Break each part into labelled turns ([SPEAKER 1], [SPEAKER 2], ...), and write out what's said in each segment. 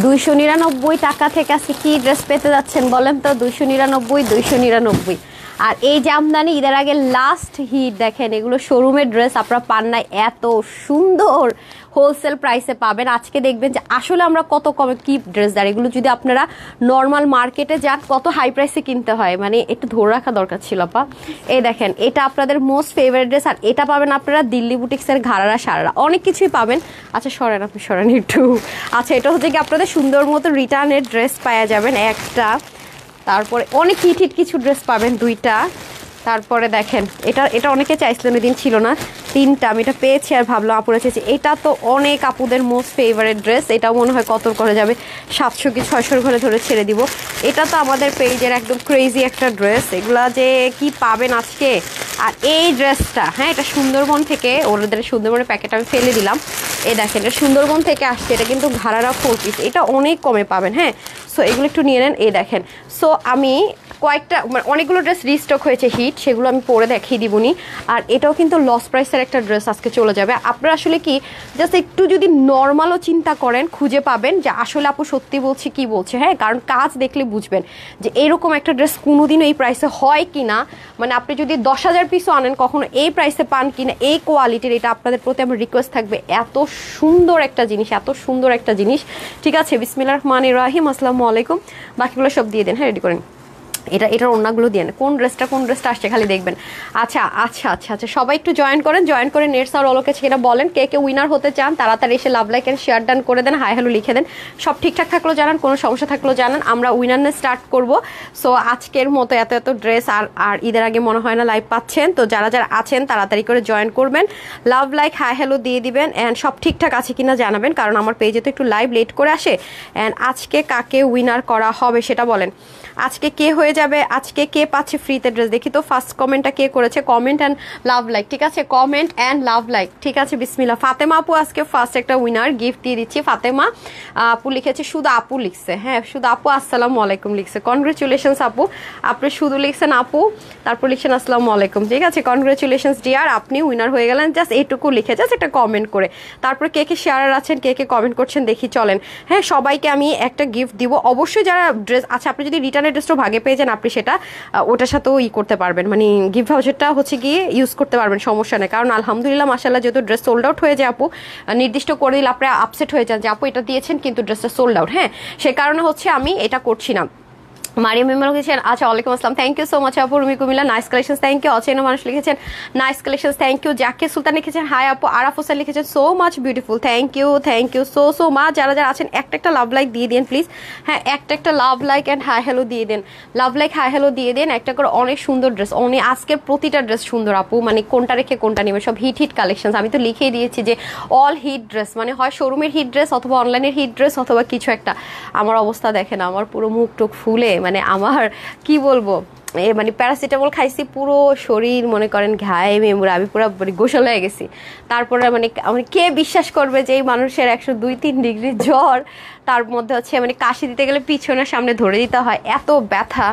[SPEAKER 1] 299 টাকা থেকে আজকে কি ড্রেস পেতে যাচ্ছেন বলেন তো? 299। আর এই জামদানি ঈদের আগে লাস্ট হিট দেখেন, এগুলো শোরুমের ড্রেস আপনারা পান না, এত সুন্দর হোলসেল প্রাইসে পাবেন। আজকে দেখবেন যে আসলে আমরা কত কমে কি ড্রেস দেয়। এগুলো যদি আপনারা নর্মাল মার্কেটে যান কত হাই প্রাইসে কিনতে হয়, মানে একটু ধরে রাখা দরকার ছিল আপা। এই দেখেন, এটা আপনাদের মোস্ট ফেভারিট ড্রেস। আর এটা পাবেন আপনারা দিল্লি বুটিক্সের ঘাড়ারা সারারা, অনেক কিছুই পাবেন। আচ্ছা সরেন, আপনি সরেন একটু। আচ্ছা এটা হচ্ছে কি আপনাদের সুন্দর মতো রিটার্নের ড্রেস পাওয়া যাবেন একটা, তারপরে অনেক হিট হিট কিছু ড্রেস পাবেন 2টা। তারপরে দেখেন এটা অনেকে চাইছিলেন, ওই দিন ছিল না 3টা, আমি এটা পেয়েছি আর ভাবলাম আপুরা চেয়েছি। এটা তো অনেক আপুদের মোস্ট ফেভারিট ড্রেস, এটাও মনে হয় কত করে যাবে 700 কি 600 ঘরে ধরে ছেড়ে দিব। এটা তো আমাদের পেজের একদম ক্রেজি একটা ড্রেস, এগুলা যে কি পাবেন আজকে। আর এই ড্রেসটা, হ্যাঁ এটা সুন্দরবন থেকে, ওদের সুন্দরবনের প্যাকেট আমি ফেলে দিলাম। এই দেখেন এটা সুন্দরবন থেকে আসছে, এটা কিন্তু ঘাড়ারা 4 পিস, এটা অনেক কমে পাবেন। হ্যাঁ সো এগুলো একটু নিয়ে নেন। এই দেখেন, সো আমি কয়েকটা মানে অনেকগুলো ড্রেস রিস্টক হয়েছে হিট, সেগুলো আমি পরে দেখিয়ে দিবনি। আর এটাও কিন্তু লস প্রাইসের একটা ড্রেস আজকে চলে যাবে। আপনারা আসলে কি জাস্ট একটু যদি নর্মালও চিন্তা করেন খুঁজে পাবেন যে আসলে আপু সত্যি বলছি কি বলছে। হ্যাঁ কারণ কাজ দেখলে বুঝবেন যে এরকম একটা ড্রেস কোনোদিনও এই প্রাইসে হয় কি না। মানে আপনি যদি 10,000 পিসও আনেন কখনো এই প্রাইসে পান কিনা, এই কোয়ালিটির। এটা আপনাদের প্রতি আমার রিকোয়েস্ট থাকবে, এত সুন্দর একটা জিনিস, এত সুন্দর একটা জিনিস। ঠিক আছে, বিসমিল্লাহির রহমানির রহিম, আসসালামু আলাইকুম। বাকিগুলো সব দিয়ে দেন, হ্যাঁ রেডি করেন। এটার অন্যগুলো দিয়ে কোন ড্রেসটা আসছে খালি দেখবেন। আচ্ছা আচ্ছা আচ্ছা আচ্ছা, সবাই একটু জয়েন করে নেটস আর অলোকে সেটা বলেন কে কে উইনার হতে চান। তাড়াতাড়ি এসে love like and share done করে দেন, হাই হ্যালো লিখে দেন। সব ঠিকঠাক থাকলেও জানান, কোনো সমস্যা থাকলেও জানান। আমরা উইনার নিয়ে স্টার্ট করব। সো আজকের মতো এত ড্রেস আর ঈদের আগে মনে হয় না লাইভ পাচ্ছেন, তো যারা যারা আছেন তাড়াতাড়ি করে জয়েন করবেন, লাভ লাইক হাই হ্যালো দিয়ে দিবেন অ্যান্ড সব ঠিকঠাক আছে কিনা জানাবেন, কারণ আমার পেজে তো একটু লাইভ লেট করে আসে। অ্যান্ড আজকে কাকে উইনার করা হবে সেটা বলেন। আজকে কে হয়ে যাবে, আজকে কে পাচ্ছে ফ্রিতে ড্রেস? দেখি তো ফার্স্ট কমেন্টটা কে করেছে, কমেন্ট অ্যান্ড লাভ লাইক। ঠিক আছে, কমেন্ট অ্যান্ড লাভ লাইক। ঠিক আছে, বিসমিল্লাহ। ফাতেমা আপু আজকে ফার্স্ট একটা উইনার গিফট দিয়ে দিচ্ছি। ফাতেমা আপু লিখেছে, শুধু আপু লিখছে, হ্যাঁ শুধু আপু আসসালামু আলাইকুম লিখছে। কনগ্রেচুলেশনস আপু, আপনি শুধু লিখছেন আপু, তারপর লিখছেন আসসালামু আলাইকুম। ঠিক আছে, কনগ্রেচুলেশনস ডিয়ার, আপনি উইনার হয়ে গেলেন। জাস্ট এইটুকু লিখে জাস্ট একটা কমেন্ট করে, তারপরে কে কে শেয়ার আছেন, কে কে কমেন্ট করছেন দেখি চলেন। হ্যাঁ সবাইকে আমি একটা গিফট দিব অবশ্যই। যারা ড্রেস আচ্ছা, আপনি যদি রিটার্নের ড্রেসটা ভাগে পেয়ে যান, আপনি সেটা ওটার সাথেও করতে পারবেন, মানে গিফট ভাউচারটা হচ্ছে গিয়ে ইউজ করতে পারবেন, সমস্যা নেই। কারণ আলহামদুলিল্লাহ মাশাআল্লাহ যেহেতু ড্রেস সোল্ড আউট হয়ে যায় আপু, নির্দিষ্ট করে দিলে আপনি আপসেট হয়ে যান যে আপু এটা দিয়েছেন কিন্তু ড্রেসটা সোল্ড আউট। হ্যাঁ সে কারণে হচ্ছে আমি এটা করছি না। মারিয়াম ইমরান লিখেছেন, আচ্ছা ওয়ালাইকুম আসসালাম, থ্যাংক ইউ সো মাচ আপু। Rumi Comilla nice collections, thank you. অচেনা মানুষ লিখেছেন nice collections, thank you. Zakir Sultan লিখেছেন হাই আপু। আরাফ হোসেন লিখেছেন so much beautiful, thank you so much. যারা যারা আছেন একটা লাভ লাইক দিয়ে দিন প্লিজ। হ্যাঁ একটা love like and hi hello দিয়ে দেন, লাভ লাইক হাই হ্যালো দিয়ে দেন একটা করে। অনেক সুন্দর ড্রেস, অনেক আজকের প্রতিটা ড্রেস সুন্দর আপু, মানে কোনটা রেখে কোনটা নেবে, সব হিট কালেকশন। আমি তো লিখেই দিয়েছি যে অল হিট ড্রেস, মানে হয় শোরুমের হিট ড্রেস অথবা অনলাইনের হিট ড্রেস অথবা কিছু একটা। আমার অবস্থা দেখেন, আমার পুরো মুখ টুক ফুলে, মানে আমার কি বলবো, মানে প্যারাসিটামল খাইছি, পুরো শরীর মনে করেন ঘায়ে মেমুরা, আমি পুরো গোসল হয়ে গেছি। তারপরে মানে কে বিশ্বাস করবে যে এই মানুষের 102-3 ডিগ্রি জ্বর, তার মধ্যে হচ্ছে মানে কাশি দিতে গেলে পিছনের সামনে ধরে দিতে হয়, এত ব্যথা।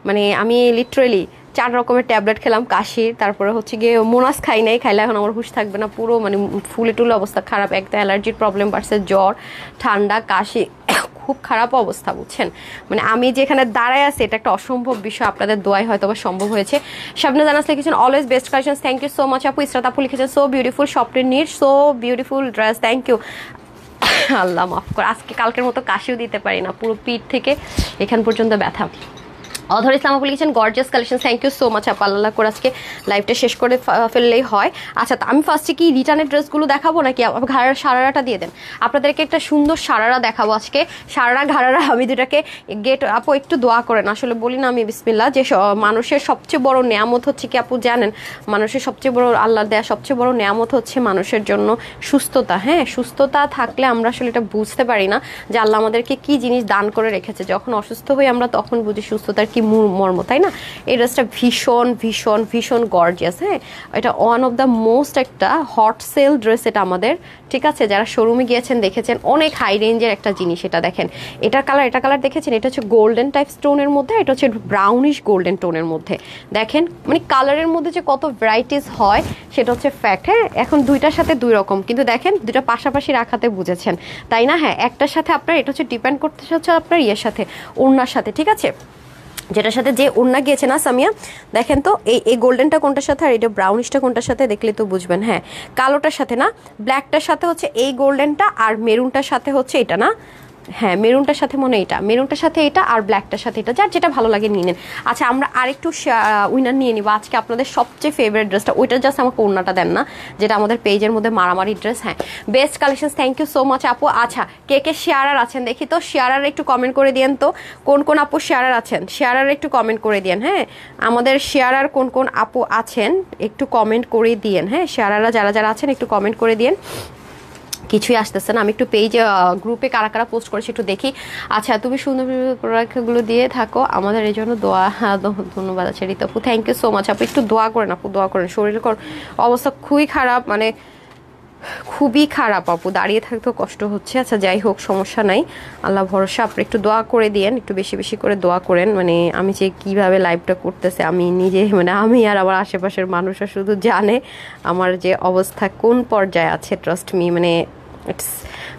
[SPEAKER 1] মানে আমি লিটারেলি 4 রকমের ট্যাবলেট খেলাম কাশির, তারপরে হচ্ছে গিয়ে মোনাস খাই নাই, খাইলে এখন আমার হুঁশ থাকবে না, পুরো মানে ফুলে টুলে অবস্থা খারাপ। একটা অ্যালার্জির প্রবলেম বাড়ছে, জ্বর ঠান্ডা কাশি, খুব খারাপ অবস্থা বুঝছেন। মানে আমি যেখানে দাঁড়ায় আছি এটা একটা অসম্ভব বিষয়, আপনাদের দোয়ায় হয়তো বা সম্ভব হয়েছে। শাবনা জানাস লিখেছেন always best collection, thank you so much আপু। ইসরাত আপু লিখেছেন সো বিউটিফুল স্বপ্নের neat, so beautiful dress, thank you. আল্লাহ মাফ করে, আজকে কালকের মতো কাশিও দিতে পারি না, পুরো পিঠ থেকে এখান পর্যন্ত ব্যথা। অধর ইসলাম আপু লিখেছেন gorgeous collection, thank you so much আপু। আল্লাহ করে আজকে লাইভটা শেষ করে ফেললেই হয়। আচ্ছা আমি ফার্স্টে কি রিটার্নের ড্রেসগুলো দেখাবো নাকি ঘাড়ার সারারাটা দিয়ে দেন? আপনাদেরকে একটা সুন্দর সারারা দেখাবো আজকে, সারারা ঘাড়ারা আমি দুটাকে গেট আপু একটু দোয়া করেন। আসলে বলি না আমি বিসমিল্লাহ, যে মানুষের সবচেয়ে বড় নেয়ামত হচ্ছে কি আপু জানেন, মানুষের সবচেয়ে বড় আল্লাহর দেয়া সবচেয়ে বড় নেয়ামত হচ্ছে মানুষের জন্য সুস্থতা। হ্যাঁ সুস্থতা থাকলে আমরা আসলে এটা বুঝতে পারি না যে আল্লাহ আমাদেরকে কি জিনিস দান করে রেখেছে। যখন অসুস্থ হই আমরা তখন বুঝি সুস্থতার কি মর্ম, তাই না? এই ড্রেসটা ভীষণ ভীষণ ভীষণ গর্জিয়াস। হ্যাঁ, এটা ওয়ান অফ দ্য মোস্ট একটা হট সেল ড্রেস এটা আমাদের, ঠিক আছে? যারা শোরুমে গিয়েছেন দেখেছেন, অনেক হাই রেঞ্জের একটা জিনিস। এটা দেখেন, এটা কালার দেখেছেন, এটা হচ্ছে গোল্ডেন টাইপ স্টোনের মধ্যে, এটা হচ্ছে ব্রাউনিশ গোল্ডেন টোনের মধ্যে। দেখেন মানে কালারের মধ্যে যে কত ভ্যারাইটিস হয় সেটা হচ্ছে ফ্যাক্ট। হ্যাঁ, এখন দুইটার সাথে দুই রকম, কিন্তু দেখেন দুইটা পাশাপাশি রাখাতে বুঝেছেন, তাই না? হ্যাঁ, একটার সাথে আপনার এটা হচ্ছে ডিপেন্ড করতে হচ্ছে আপনার ইয়ের সাথে, ওড়নার সাথে, ঠিক আছে? যেটার সাথে যে ওড়না গিয়েছে না সামিয়া, দেখেন তো এই গোল্ডেনটা কোনটার সাথে আর এটা ব্রাউনিশটা কোনটার সাথে, দেখলে তো বুঝবেন। হ্যাঁ, কালোটার সাথে না, ব্ল্যাকটার সাথে হচ্ছে এই গোল্ডেনটা, আর মেরুনটার সাথে হচ্ছে এটা না, হ্যাঁ মেরুনটার সাথে মনে এটা, মেরুনটার সাথে এটা, আর ব্ল্যাকটার সাথে এটা, যার যেটা ভালো লাগে নিয়ে নেন। আচ্ছা, আমরা আরেকটু উইনার নিয়ে নিব আজকে, আপনাদের সবচেয়ে ফেভারিট ড্রেসটা, ওইটা জাস্ট আমাকে ওড়নাটা দেন না, যেটা আমাদের পেজের মধ্যে মারামারি ড্রেস। হ্যাঁ, best collection, thank you so much আপু। আচ্ছা, কে কে শেয়ারার আছেন দেখি তো, শেয়ারার একটু কমেন্ট করে দিয়েন তো, কোন কোন আপু শেয়ারার আছেন, শেয়ারার একটু কমেন্ট করে দিয়েন। হ্যাঁ, আমাদের শেয়ারার কোন কোন আপু আছেন একটু কমেন্ট করে দিয়েন। হ্যাঁ, শেয়ারাররা যারা যারা আছেন একটু কমেন্ট করে দিয়েন। কিছুই আসতেছে না, আমি একটু পেজে গ্রুপে কারা কারা পোস্ট করেছি একটু দেখি। আচ্ছা, তুমি সুন্দর প্রোডাক্টগুলো দিয়ে থাকো আমাদের, এই জন্য দোয়া। হ্যাঁ, ধন্যবাদ। আচ্ছা রিতাপু, থ্যাংক ইউ সো মাচ আপু, একটু দোয়া করেন আপু, দোয়া করেন। শরীরের অবস্থা খুবই খারাপ, মানে খুবই খারাপ আপু, দাঁড়িয়ে থাকতেও কষ্ট হচ্ছে। আচ্ছা যাই হোক, সমস্যা নাই, আল্লাহ ভরসা। আপনি একটু দোয়া করে দিয়েন, একটু বেশি বেশি করে দোয়া করেন। মানে আমি যে কিভাবে লাইভটা করতেছে আমি নিজে, মানে আমি আর আমার আশেপাশের মানুষরা শুধু জানে আমার যে অবস্থা কোন পর্যায়ে আছে। ট্রাস্ট মি, মানে ইটস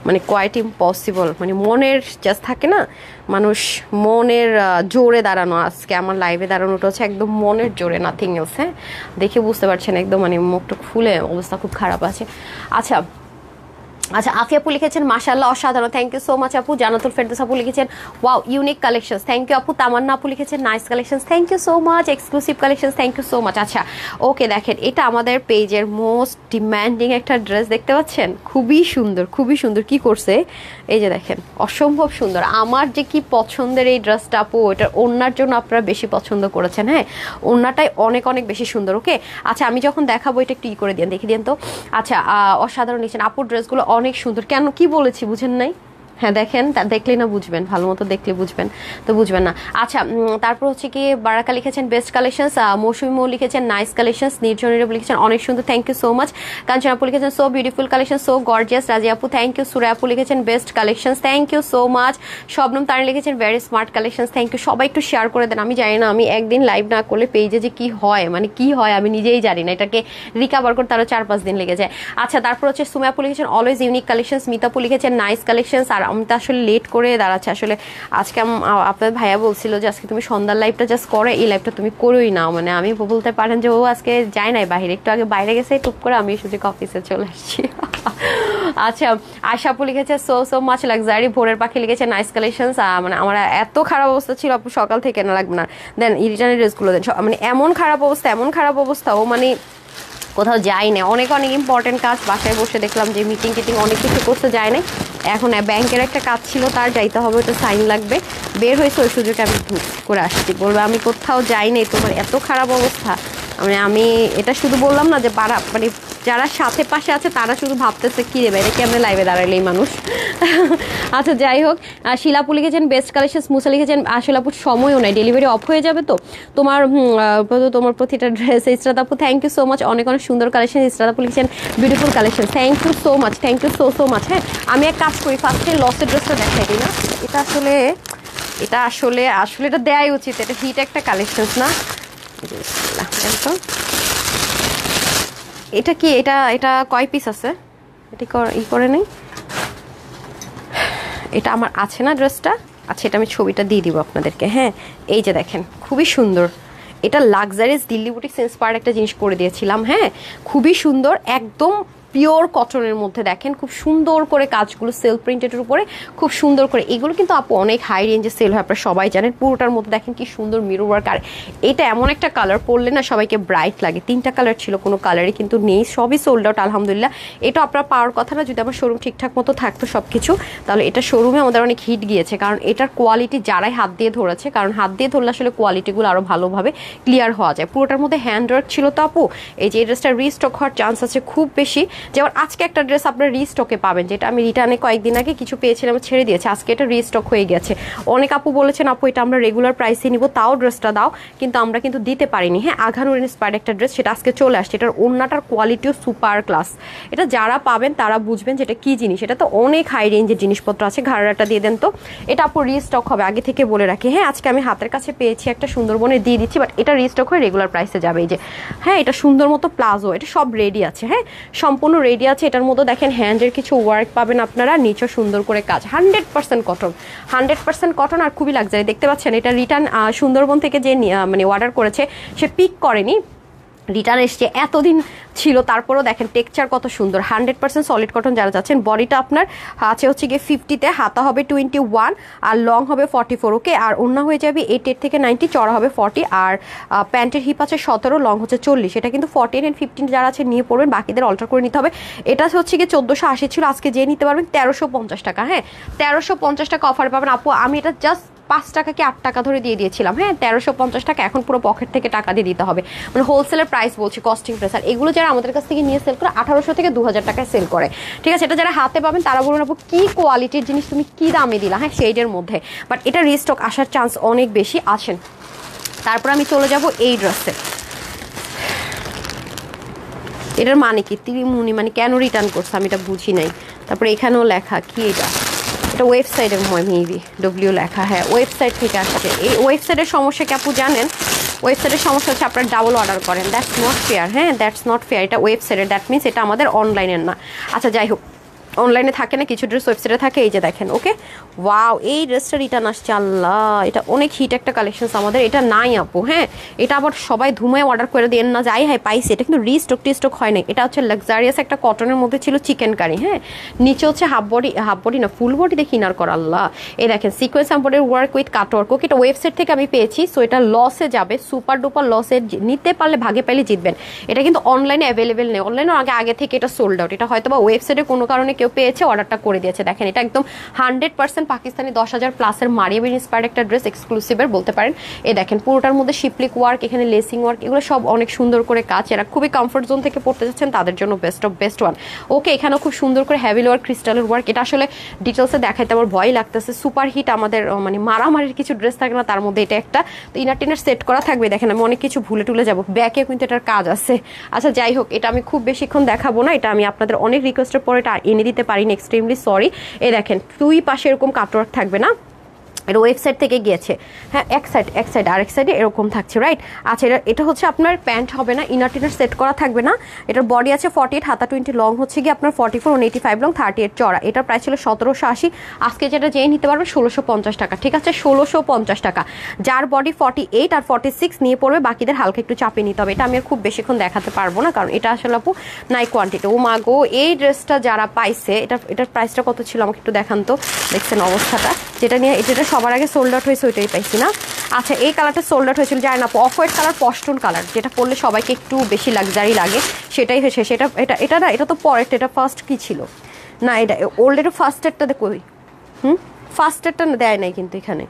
[SPEAKER 1] মানে কোয়াইট ইম্পসিবল, মানে মনের জাস্ট থাকে না মানুষ, মনের জোরে দাঁড়ানো। আজকে আমার লাইভে দাঁড়ানোটা হচ্ছে একদম মনের জোরে, নাথিং এলস। হ্যাঁ, দেখে বুঝতে পারছেন একদম মানে মুখটা ফুলে অবস্থা খুব খারাপ আছে। আচ্ছা আচ্ছা, আফিয়া আপু লিখেছেন মাশাআল্লাহ অসাধারণ, থ্যাংক ইউ সো মাচ আপু। জানাতুল ফেরদৌস আপু লিখেছেন wow unique collections, thank you আপু। তামান্না আপু লিখেছেন nice collections, thank you so much. Exclusive collections, thank you so much. আচ্ছা ওকে, দেখেন এটা আমাদের পেজের মোস্ট ডিম্যান্ডিং একটা ড্রেস, দেখতে পাচ্ছেন খুবই সুন্দর, খুবই সুন্দর। কি করছে এই যে দেখেন, অসম্ভব সুন্দর। আমার যে কি পছন্দের এই ড্রেসটা আপু, এটার ওড়নার জন্য আপনারা বেশি পছন্দ করেছেন। হ্যাঁ, ওড়নাটাই অনেক অনেক বেশি সুন্দর। ওকে, আচ্ছা আমি যখন দেখাবো এটা একটু করে দিন, দেখে দিন তো। আচ্ছা, অসাধারণ লিখছেন আপুর ড্রেসগুলো অনেক সুন্দর। কেন, কি বলেছি বুঝেন নাই? হ্যাঁ দেখেন, দেখলেই না বুঝবেন, ভালো মতো দেখলে বুঝবেন, তো বুঝবেন না। আচ্ছা, তারপর হচ্ছে কি বারাকা লিখেছেন বেস্ট কালেকশনস, মৌসুমি লিখেছেন নাইস কালেকশনস, নির্জনীরব লিখেছেন অনেক সুন্দর, thank you so much. Kanchan আপু লিখেছেন so beautiful collection, so gorgeous. Raji আপু থ্যাংক ইউ। সুরা আপু লিখেছেন best collections, thank you so much. Shabnam Tarin লিখেছেন very smart collections, thank you. সবাই একটু শেয়ার করে দেন। আমি জানি না, আমি একদিন লাইভ না করলে পেজে যে কি হয়, মানে কি হয় আমি নিজেই জানি না, এটাকে রিকভার করতে আরো 4-5 দিন লেগে যায়। আচ্ছা, তারপর হচ্ছে সুমা আপু লিখেছেন অলওয়েজ ইউনিক কালেকশনস, মিতা আপু লিখেছেন নাইস কালেকশনস। আর আমি তো আসলে লেট করে দাঁড়াচ্ছে আসলে আজকে, আপনার ভাইয়া বলছিল যে আজকে তুমি সন্ধ্যার লাইভটা জাস্ট করে, এই লাইভটা তুমি করোই না। মানে আমি বলতে পারেন যে ও আজকে যায় নাই বাইরে, একটু আগে বাইরে গেছে, টুপ করে আমি সুযোগ অফিসে চলে আসছি। আচ্ছা, আশা আপু লিখেছে সো সো মাচ লাক্সারি। ভোরের পাখি লিখেছে নাইস কালেকশনস। মানে আমার এত খারাপ অবস্থা ছিল আপু সকাল থেকে, না লাগবে না দেন রিটার্নের ড্রেসগুলো দেন, মানে এমন খারাপ অবস্থা, এমন খারাপ অবস্থা, ও মানে কোথাও যাই না, অনেক অনেক ইম্পর্টেন্ট কাজ, বাসায় বসে দেখলাম যে মিটিং টিটিং অনেক কিছু করতে যায় নাই। এখন ব্যাংকের একটা কাজ ছিল, তার যাইতে হবে, ওটা সাইন লাগবে, বের হয়েছে, ওই সুযোগে আমি করে আসছি। বলবো আমি কোথাও যাই নাই, তোমার এত খারাপ অবস্থা। মানে আমি এটা শুধু বললাম না যে মানে যারা সাথে পাশে আছে তারা শুধু ভাবতেছে কি রে বাইরে কেমনে লাইভে দাঁড়াইলেই মানুষ। আচ্ছা যাই হোক, শিলাপু লিখেছেন বেস্ট কালেকশন, মুসা লিখেছেন শিলাপুর সময়ও নাই, ডেলিভারি অফ হয়ে যাবে তো তোমার প্রতিটা ড্রেস। ইসরাত আপু থ্যাংক ইউ সো মাচ, অনেক অনেক সুন্দর কালেকশন। ইসরাত আপু লিখেছেন beautiful collection, thank you so much, thank you so so much. হ্যাঁ, আমি এক কাজ করি, ফার্স্টে লসের ড্রেসটা দেখাই দিই না, এটা আসলে এটা দেয়াই উচিত, এটা হিট একটা কালেকশন না। এটা কি, এটা কয় পিস আছে, এটা করে নেই, এটা আমার আছে না ড্রেসটা। আচ্ছা, এটা আমি ছবিটা দিয়ে দিব আপনাদেরকে। হ্যাঁ, এই যে দেখেন খুবই সুন্দর, এটা লাক্সারিয়াস দিল্লি বুটিক্স ইন্সপায়ার্ড একটা জিনিস করে দিয়েছিলাম। হ্যাঁ, খুবই সুন্দর, একদম পিওর কটনের মধ্যে দেখেন খুব সুন্দর করে কাজগুলো সেলফ প্রিন্টেডের উপরে খুব সুন্দর করে। এগুলো কিন্তু আপু অনেক হাই রেঞ্জে সেল হয়, আপনারা সবাই জানেন। পুরোটার মধ্যে দেখেন কি সুন্দর মিরর ওয়ার্ক, আর এটা এমন একটা কালার পরলে না সবাইকে ব্রাইট লাগে। 3টা কালার ছিল, কোনো কালারই কিন্তু নেই, সবই সোল্ড আউট আলহামদুলিল্লাহ। এটা আপনারা পাওয়ার কথা না, যদি আমার শোরুম ঠিকঠাক মতো থাকতো সব কিছু, তাহলে এটা শোরুমে আমাদের অনেক হিট গিয়েছে, কারণ এটার কোয়ালিটি যারাই হাত দিয়ে ধরেছে, কারণ হাত দিয়ে ধরলে আসলে কোয়ালিটিগুলো আরও ভালোভাবে ক্লিয়ার হওয়া যায়। পুরোটার মধ্যে হ্যান্ড ওয়ার্ক ছিল তো আপু, এই যে এই ড্রেসটা রিস্টক হওয়ার চান্স আছে খুব বেশি। যেমন আজকে একটা ড্রেস আপনার রিস্টকে পাবেন, যেটা আমি রিটার্নে কয়েকদিন আগে কিছু পেয়েছিলাম ছেড়ে দিয়েছি, আজকে এটা রিস্টক হয়ে গেছে। অনেক আপু বলেছেন আপু এটা আমরা রেগুলার প্রাইসে নিব, তাও ড্রেসটা দাও, কিন্তু আমরা কিন্তু দিতে পারিনি। হ্যাঁ, আঘানুর ইন্সপায়ার্ড একটা ড্রেস, সেটা আজকে চলে আসছে। এটার ওড়নাটার কোয়ালিটিও সুপার ক্লাস। এটা যারা পাবেন তারা বুঝবেন যে এটা কি জিনিস। এটা তো অনেক হাই রেঞ্জের জিনিসপত্র আছে। ঘাড়াটা দিয়ে দেন তো, এটা আপু রিস্টক হবে, আগে থেকে বলে রাখি। হ্যাঁ, আজকে আমি হাতের কাছে পেয়েছি একটা, সুন্দরবনে দিয়ে দিচ্ছি, বাট এটা রিস্টক হয়ে রেগুলার প্রাইসে যাবে। এই যে হ্যাঁ, এটা সুন্দর মতো প্লাজো, এটা সব রেডি আছে। হ্যাঁ, সম্পূর্ণ রেডি আছে। এটার মধ্যে দেখেন হ্যান্ডের কিছু ওয়ার্ক পাবেন আপনারা, নিচে সুন্দর করে কাজ, 100% কটন, 100% কটন, আর খুবই লাক্সারি। দেখতে পাচ্ছেন এটা রিটার্ন সুন্দরবন থেকে যে মানে অর্ডার করেছে সে পিক করেনি, রিটার্ন এসছে, এতদিন ছিল, তারপরেও দেখেন টেক্সচার কত সুন্দর, 100% সলিড কটন। যারা চাচ্ছেন, বডিটা আপনার আছে হচ্ছে গিয়ে 50-তে, হাতা হবে 21 আর লং হবে 44। ওকে, আর ওড়না হয়ে যাবে 8 থেকে 90, চড়া হবে 40, আর প্যান্টের হিপ আছে 17, লং হচ্ছে 40। এটা কিন্তু 14 and 15 যারা আছে নিয়ে পড়বেন, বাকিদের অল্টার করে নিতে হবে। এটা হচ্ছে গিয়ে 1480 ছিল, আজকে যে নিতে পারবেন 1350 টাকা। হ্যাঁ, 1350 টাকা অফার পাবেন আপু। আমি এটা জাস্ট 5 টাকা কি 8 টাকা ধরে দিয়ে দিয়েছিলাম। হ্যাঁ, 1350 টাকা, এখন পুরো পকেট থেকে টাকা দিয়ে দিতে হবে, মানে হোলসেলের প্রাইস বলছি, কস্টিং প্রাইস। আর এগুলো যারা আমাদের কাছ থেকে নিয়ে সেল করে 1800 থেকে 2000 টাকায় সেল করে। ঠিক আছে, এটা যারা হাতে পাবেন তারা বলুন আপু কি কোয়ালিটির জিনিস তুমি কি দামে দিলা। হ্যাঁ, শেডের মধ্যে, বাট এটা রিস্টক আসার চান্স অনেক বেশি। আসেন, তারপর আমি চলে যাব এই ড্রেসে। এটার মানে কি তিরিমুনি, মানে কেন রিটার্ন করছে আমি এটা বুঝি নাই। তারপরে এখানেও লেখা কি, এটা ওয়েবসাইটের মেবি ডব্লিউ লেখা। হ্যাঁ, ওয়েবসাইট থেকে আসছে। এই ওয়েবসাইটের সমস্যা কি আপু জানেন? ওয়েবসাইটের সমস্যা হচ্ছে আপনারা ডাবল অর্ডার করেন, দ্যাটস নট ফেয়ার। হ্যাঁ, দ্যাটস নট ফেয়ার। এটা ওয়েবসাইটের, দ্যাট মিনস এটা আমাদের অনলাইনের না। আচ্ছা যাই হোক, অনলাইনে থাকে না কিছু ড্রেস, ওয়েবসাইটে থাকে। এই যে দেখেন, ওকে, ওয়াও, এই ড্রেসটা রিটার্ন আসছে। আল্লাহ, এটা অনেক হিট একটা কালেকশন আমাদের। এটা নাই আপু। হ্যাঁ, এটা আবার সবাই ধুমায় অর্ডার করে দেন না, যাই হ্যাঁ পাইছি। এটা কিন্তু রিস্টক হয় না। এটা হচ্ছে লাক্সারিয়াস একটা কটনের মধ্যে ছিল, চিকেন কারি। হ্যাঁ, নিচে হচ্ছে হাফ বডি না ফুল বডি দেখি ইনার করা। আল্লাহ, এই দেখেন sequence embroidery work with cutwork. Okay, এটা ওয়েবসাইট থেকে আমি পেয়েছি, সো এটা লসে যাবে, সুপার ডুপার লসে। নিতে পারলে ভাগে পাইলে জিতবেন। এটা কিন্তু অনলাইনে অ্যাভেলেবেল নেই, অনলাইনে আগে থেকে এটা সোল্ড আউট। এটা হয়তো বা ওয়েবসাইটে কোনো কারণে কেউ পেয়েছে, অর্ডারটা করে দিয়েছে। দেখেন, এটা একদম 100% পাকিস্তানি 10,000+ মারিয়াবিন ইন্সপায়ার্ড একটা ড্রেস, এক্সক্লুসিভের বলতে পারেন। এই দেখেন পুরোটার মধ্যে শিপলিক ওয়ার্ক, এখানে লেসিং ওয়ার্ক, এগুলো সব অনেক সুন্দর করে কাজ। এরা খুবই কমফোর্ট জোন থেকে পড়তে যাচ্ছেন তাদের জন্য বেস্ট অফ বেস্ট ওয়ান। ওকে, এখানেও খুব সুন্দর করে হ্যাভি ওয়ার্ক, ক্রিস্টালের ওয়ার্ক। এটা আসলে ডিটেলসে দেখাইতে আমার ভয় লাগতেছে। সুপার হিট আমাদের, মানে মারামারির কিছু ড্রেস থাকে না, তার মধ্যে এটা একটা। তো ইনার টিনার সেট করা থাকবে। দেখেন আমি অনেক কিছু ভুলে টুলে যাবো, ব্যাকে কিন্তু এটার কাজ আছে। আচ্ছা যাই হোক, এটা আমি খুব বেশিক্ষণ দেখাবো না। এটা আমি আপনাদের অনেক রিকোয়েস্টের পর এটা এনে দিতে পারিনি, এক্সট্রিমলি সরি। এই দেখেন দুই পাশে এরকম কাটওয়ার্ক থাকবে না, এটা ওয়েবসাইট থেকে গিয়েছে। হ্যাঁ, এক সাইড আরেক সাইডে এরকম থাকছে, রাইট। আচ্ছা, এটা হচ্ছে আপনার প্যান্ট হবে না, ইনার টিনার সেট করা থাকবে না। এটার বডি আছে 48, হাতা 20, লং হচ্ছে গিয়ে আপনার 44, 185 লং, 38 চড়া। এটার প্রাইস ছিল 1780, আজকে যেটা যেই নিতে পারবে 1650 টাকা। ঠিক আছে, 1650 টাকা। যার বডি 48 আর 46 নিয়ে পড়বে, বাকিদের হালকা একটু চাপিয়ে নিতে হবে। এটা আমি আর খুব বেশিক্ষণ দেখাতে পারবো না, কারণ এটা আসলে আপু নাই কোয়ান্টিটি। ও মা গো, এই ড্রেসটা যারা পাইছে, এটার প্রাইসটা কত ছিল আমাকে একটু দেখান তো। দেখছেন অবস্থাটা, যেটা নিয়ে এটা সবার আগে সোল্ড আউট হয়েছে, ওইটাই পাইছি না। আচ্ছা, এই কালারটা সোল্ড আউট হয়েছিল, যায় না, অফ হোয়াইট কালার, পশটন কালার, যেটা পরলে সবাইকে একটু বেশি লাক্সারি লাগে, সেটাই হয়েছে। এটা না, এটা তো পরেরটা, এটা ফার্স্ট কি ছিল না, এটা ওল্ড, এটা ফার্স্টেরটা দেখো। ফার্স্টেরটা দেয় নাই কিন্তু এখানে,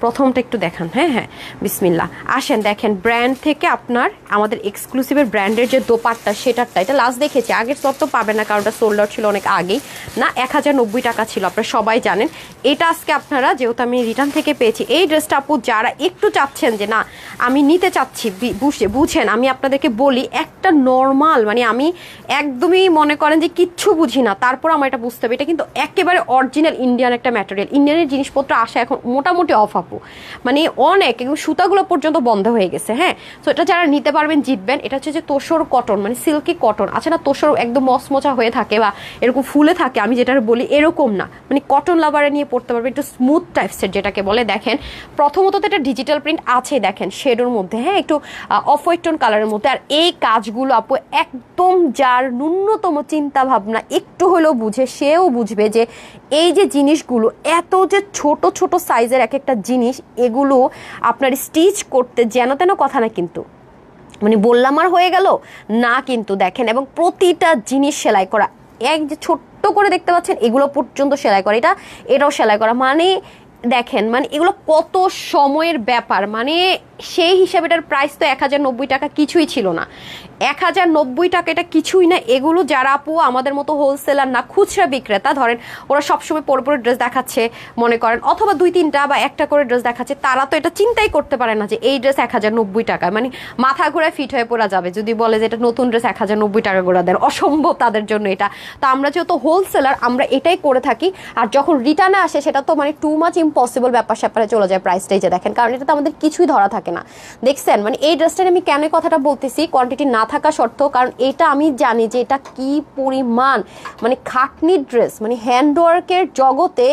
[SPEAKER 1] প্রথমটা একটু দেখান। হ্যাঁ, বিসমিল্লাহ। আসেন দেখেন, ব্র্যান্ড থেকে আপনার আমাদের এক্সক্লুসিভের ব্র্যান্ডের যে দোপাট্টা, সেটারটা এটা লাস্ট দেখেছি, আগের সব তো পাবেন না, কারণ ওটা সোল্ড আউট ছিল অনেক আগেই না। 1090 টাকা ছিল, আপনারা সবাই জানেন। এটা আজকে আপনারা, যেহেতু আমি রিটার্ন থেকে পেয়েছি এই ড্রেসটা, আপু যারা একটু চাচ্ছেন যে না আমি নিতে চাচ্ছি, বুঝেন, আমি আপনাদেরকে বলি, একটা নর্মাল, মানে আমি একদমই মনে করেন যে কিচ্ছু বুঝি না, তারপর আমার এটা বুঝতে হবে, এটা কিন্তু একেবারে অরিজিনাল ইন্ডিয়ান একটা ম্যাটেরিয়াল। ইন্ডিয়ানের জিনিসপত্র আসা এখন মোটামুটি অফ, মানে অনেক সুতাগুলো পর্যন্ত বন্ধ হয়ে গেছে। হ্যাঁ, তো এটা যারা নিতে পারবেন জিতবেন। এটা হচ্ছে যে তোষর কটন, মানে সিল্কি কটন আছে না, তোষর একদম মচমচা হয়ে থাকে বা এরকম ফুলে থাকে, আমি যেটা বলি এরকম না, মানে কটন লাভারে নিয়ে পড়তে পারবে, একটু স্মুথ টাইপসের যেটাকে বলে। দেখেন প্রথমত তো এটা ডিজিটাল প্রিন্ট আছে, দেখেন শেডোর মধ্যে, হ্যাঁ একটু অফ হোয়াইট টোন কালারের মধ্যে। আর এই কাজগুলো আপু একদম যার ন্যূনতম চিন্তা ভাবনা একটু হলেও বুঝে, সেও বুঝবে যে এই যে জিনিসগুলো এত যে ছোট ছোট সাইজের এক একটা জিনিস, এগুলো আপনার স্টিচ করতে যেন তেন কথা না, কিন্তু মানে বললাম আর হয়ে গেল না, কিন্তু দেখেন, এবং প্রতিটা জিনিস সেলাই করা, এক যে ছোট্ট করে দেখতে পাচ্ছেন এগুলো পর্যন্ত সেলাই করা, এটাও সেলাই করা, মানে দেখেন, মানে এগুলো কত সময়ের ব্যাপার, মানে সেই হিসাবে এটার প্রাইস তো 1090 টাকা কিছুই ছিল না। 1090 টাকা এটা কিছুই না। এগুলো যারা আপু আমাদের মতো হোলসেলার না, খুচরা বিক্রেতা, ধরেন ওরা সবসময় পরে পরে ড্রেস দেখাচ্ছে মনে করেন, অথবা 2-3টা বা একটা করে ড্রেস দেখাচ্ছে, তারা তো এটা চিন্তাই করতে পারে না যে এই ড্রেস 1090 টাকা, মানে মাথা ঘুরে ফিট হয়ে পড়া যাবে যদি বলে যে এটা নতুন ড্রেস 1090 টাকা করে দেন, অসম্ভব তাদের জন্য এটা। তো আমরা যেহেতু হোলসেলার আমরা এটাই করে থাকি। আর যখন রিটার্নে আসে সেটা তো মানে টু মাচ ইম্পসিবল ব্যাপার স্যাপারে চলে যায় প্রাইসটাই যে দেখেন, কারণ এটা তো আমাদের কিছুই ধরা থাকে না। দেখছেন মানে এই ড্রেসটা আমি কেন কথাটা বলতেছি, কোয়ান্টিটি না থাকা সত্ত্বেও, কারণ এটা আমি জানি যে এটা কি পরিমাণ মানে খাটনি ড্রেস, মানে হ্যান্ডওয়ার্কের জগতে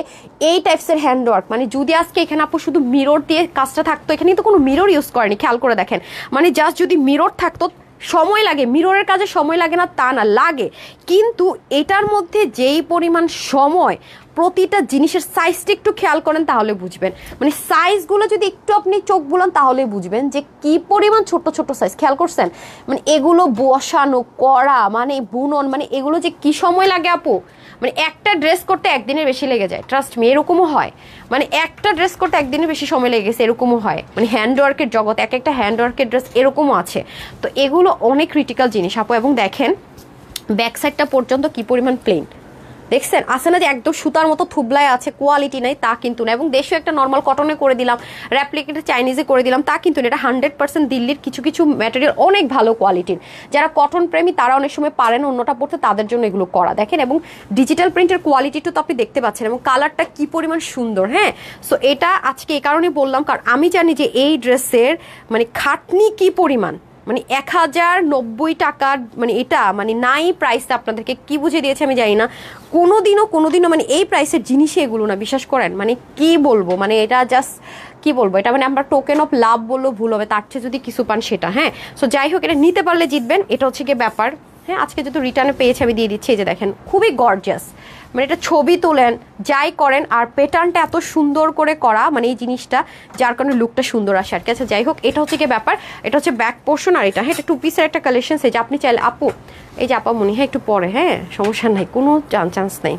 [SPEAKER 1] এই টাইপসের হ্যান্ডওয়ার্ক, মানে যদি আজকে এখানে আপু শুধু মিরর দিয়ে কাজটা থাকতো, এখানে তো কোনো মিরর ইউজ করেনি, খেয়াল করে দেখেন, মানে জাস্ট যদি মিরর থাকতো, সময় লাগে, মিররের কাজে সময় লাগে না তা না, লাগে, কিন্তু এটার মধ্যে যেই পরিমাণ সময়, প্রতিটা জিনিসের সাইজটা একটু খেয়াল করেন তাহলে বুঝবেন, মানে সাইজগুলো যদি একটু আপনি চোখ বুলান তাহলে বুঝবেন যে কি পরিমাণ ছোট ছোট সাইজ, খেয়াল করছেন, মানে এগুলো বসানো করা মানে বুনন, মানে এগুলো যে কি সময় লাগে আপু, মানে একটা ড্রেস করতে একদিনের বেশি লেগে যায়, ট্রাস্ট মি, এরকমও হয়, মানে একটা ড্রেস করতে একদিনের বেশি সময় লেগে গেছে, এরকমও হয়, মানে হ্যান্ডওয়ার্কের জগৎ, এক একটা হ্যান্ডওয়ার্কের ড্রেস এরকমও আছে। তো এগুলো অনেক ক্রিটিক্যাল জিনিস আপু। এবং দেখেন ব্যাক সাইডটা পর্যন্ত কি পরিমাণ প্লেন, দেখছেন, আসে না যে একদম সুতার মতো থুবলায় আছে, কোয়ালিটি নাই তা কিন্তু না। এবং দেশে একটা নর্মাল কটনে করে দিলাম, রেপ্লিকেটে চাইনিজে করে দিলাম তা কিন্তু না, এটা 100% দিল্লির কিছু কিছু ম্যাটেরিয়াল অনেক ভালো কোয়ালিটির, যারা কটন প্রেমী তারা অনেক সময় পারেন অন্যটা পড়তে, তাদের জন্য এগুলো করা। দেখেন এবং ডিজিটাল প্রিন্টের কোয়ালিটিটা তো আপনি দেখতে পাচ্ছেন, এবং কালারটা কি পরিমাণ সুন্দর। হ্যাঁ, সো এটা আজকে এই কারণেই বললাম, কারণ আমি জানি যে এই ড্রেসের মানে খাটনি কি পরিমাণ, মানে 1090 টাকার মানে এটা মানে নাই প্রাইসটা আপনাদেরকে কি বুঝে দিয়েছে আমি জানি না, কোনোদিনও মানে এই প্রাইসের জিনিসই এগুলো না, বিশ্বাস করেন, মানে কি বলবো, মানে এটা জাস্ট কি বলবো, এটা মানে আমরা টোকেন অফ লাভ বললেও ভুল হবে, তার চেয়ে যদি কিছু পান সেটা। হ্যাঁ, সো যাই হোক, এটা নিতে পারলে জিতবেন, এটা হচ্ছে গিয়ে ব্যাপার। হ্যাঁ, আজকে যেহেতু রিটার্নে পেয়েছে আমি দিয়ে দিচ্ছি, এই যে দেখেন খুবই গর্জিয়াস, মানে এটা ছবি তোলেন যাই করেন, আর প্যাটার্নটা এত সুন্দর করে করা, মানে এই জিনিসটা যার কারণে লুকটা সুন্দর আসে আর কি। আচ্ছা যাই হোক, এটা হচ্ছে কি ব্যাপার, এটা হচ্ছে ব্যাক পোর্শন, আর এটা হ্যাঁ এটা 2 পিসের একটা কালেকশন, এই যে আপনি চাইলে আপু, এই যে আপা মনি, হ্যাঁ একটু পরে, হ্যাঁ সমস্যা নাই, কোনো চান্স নেই,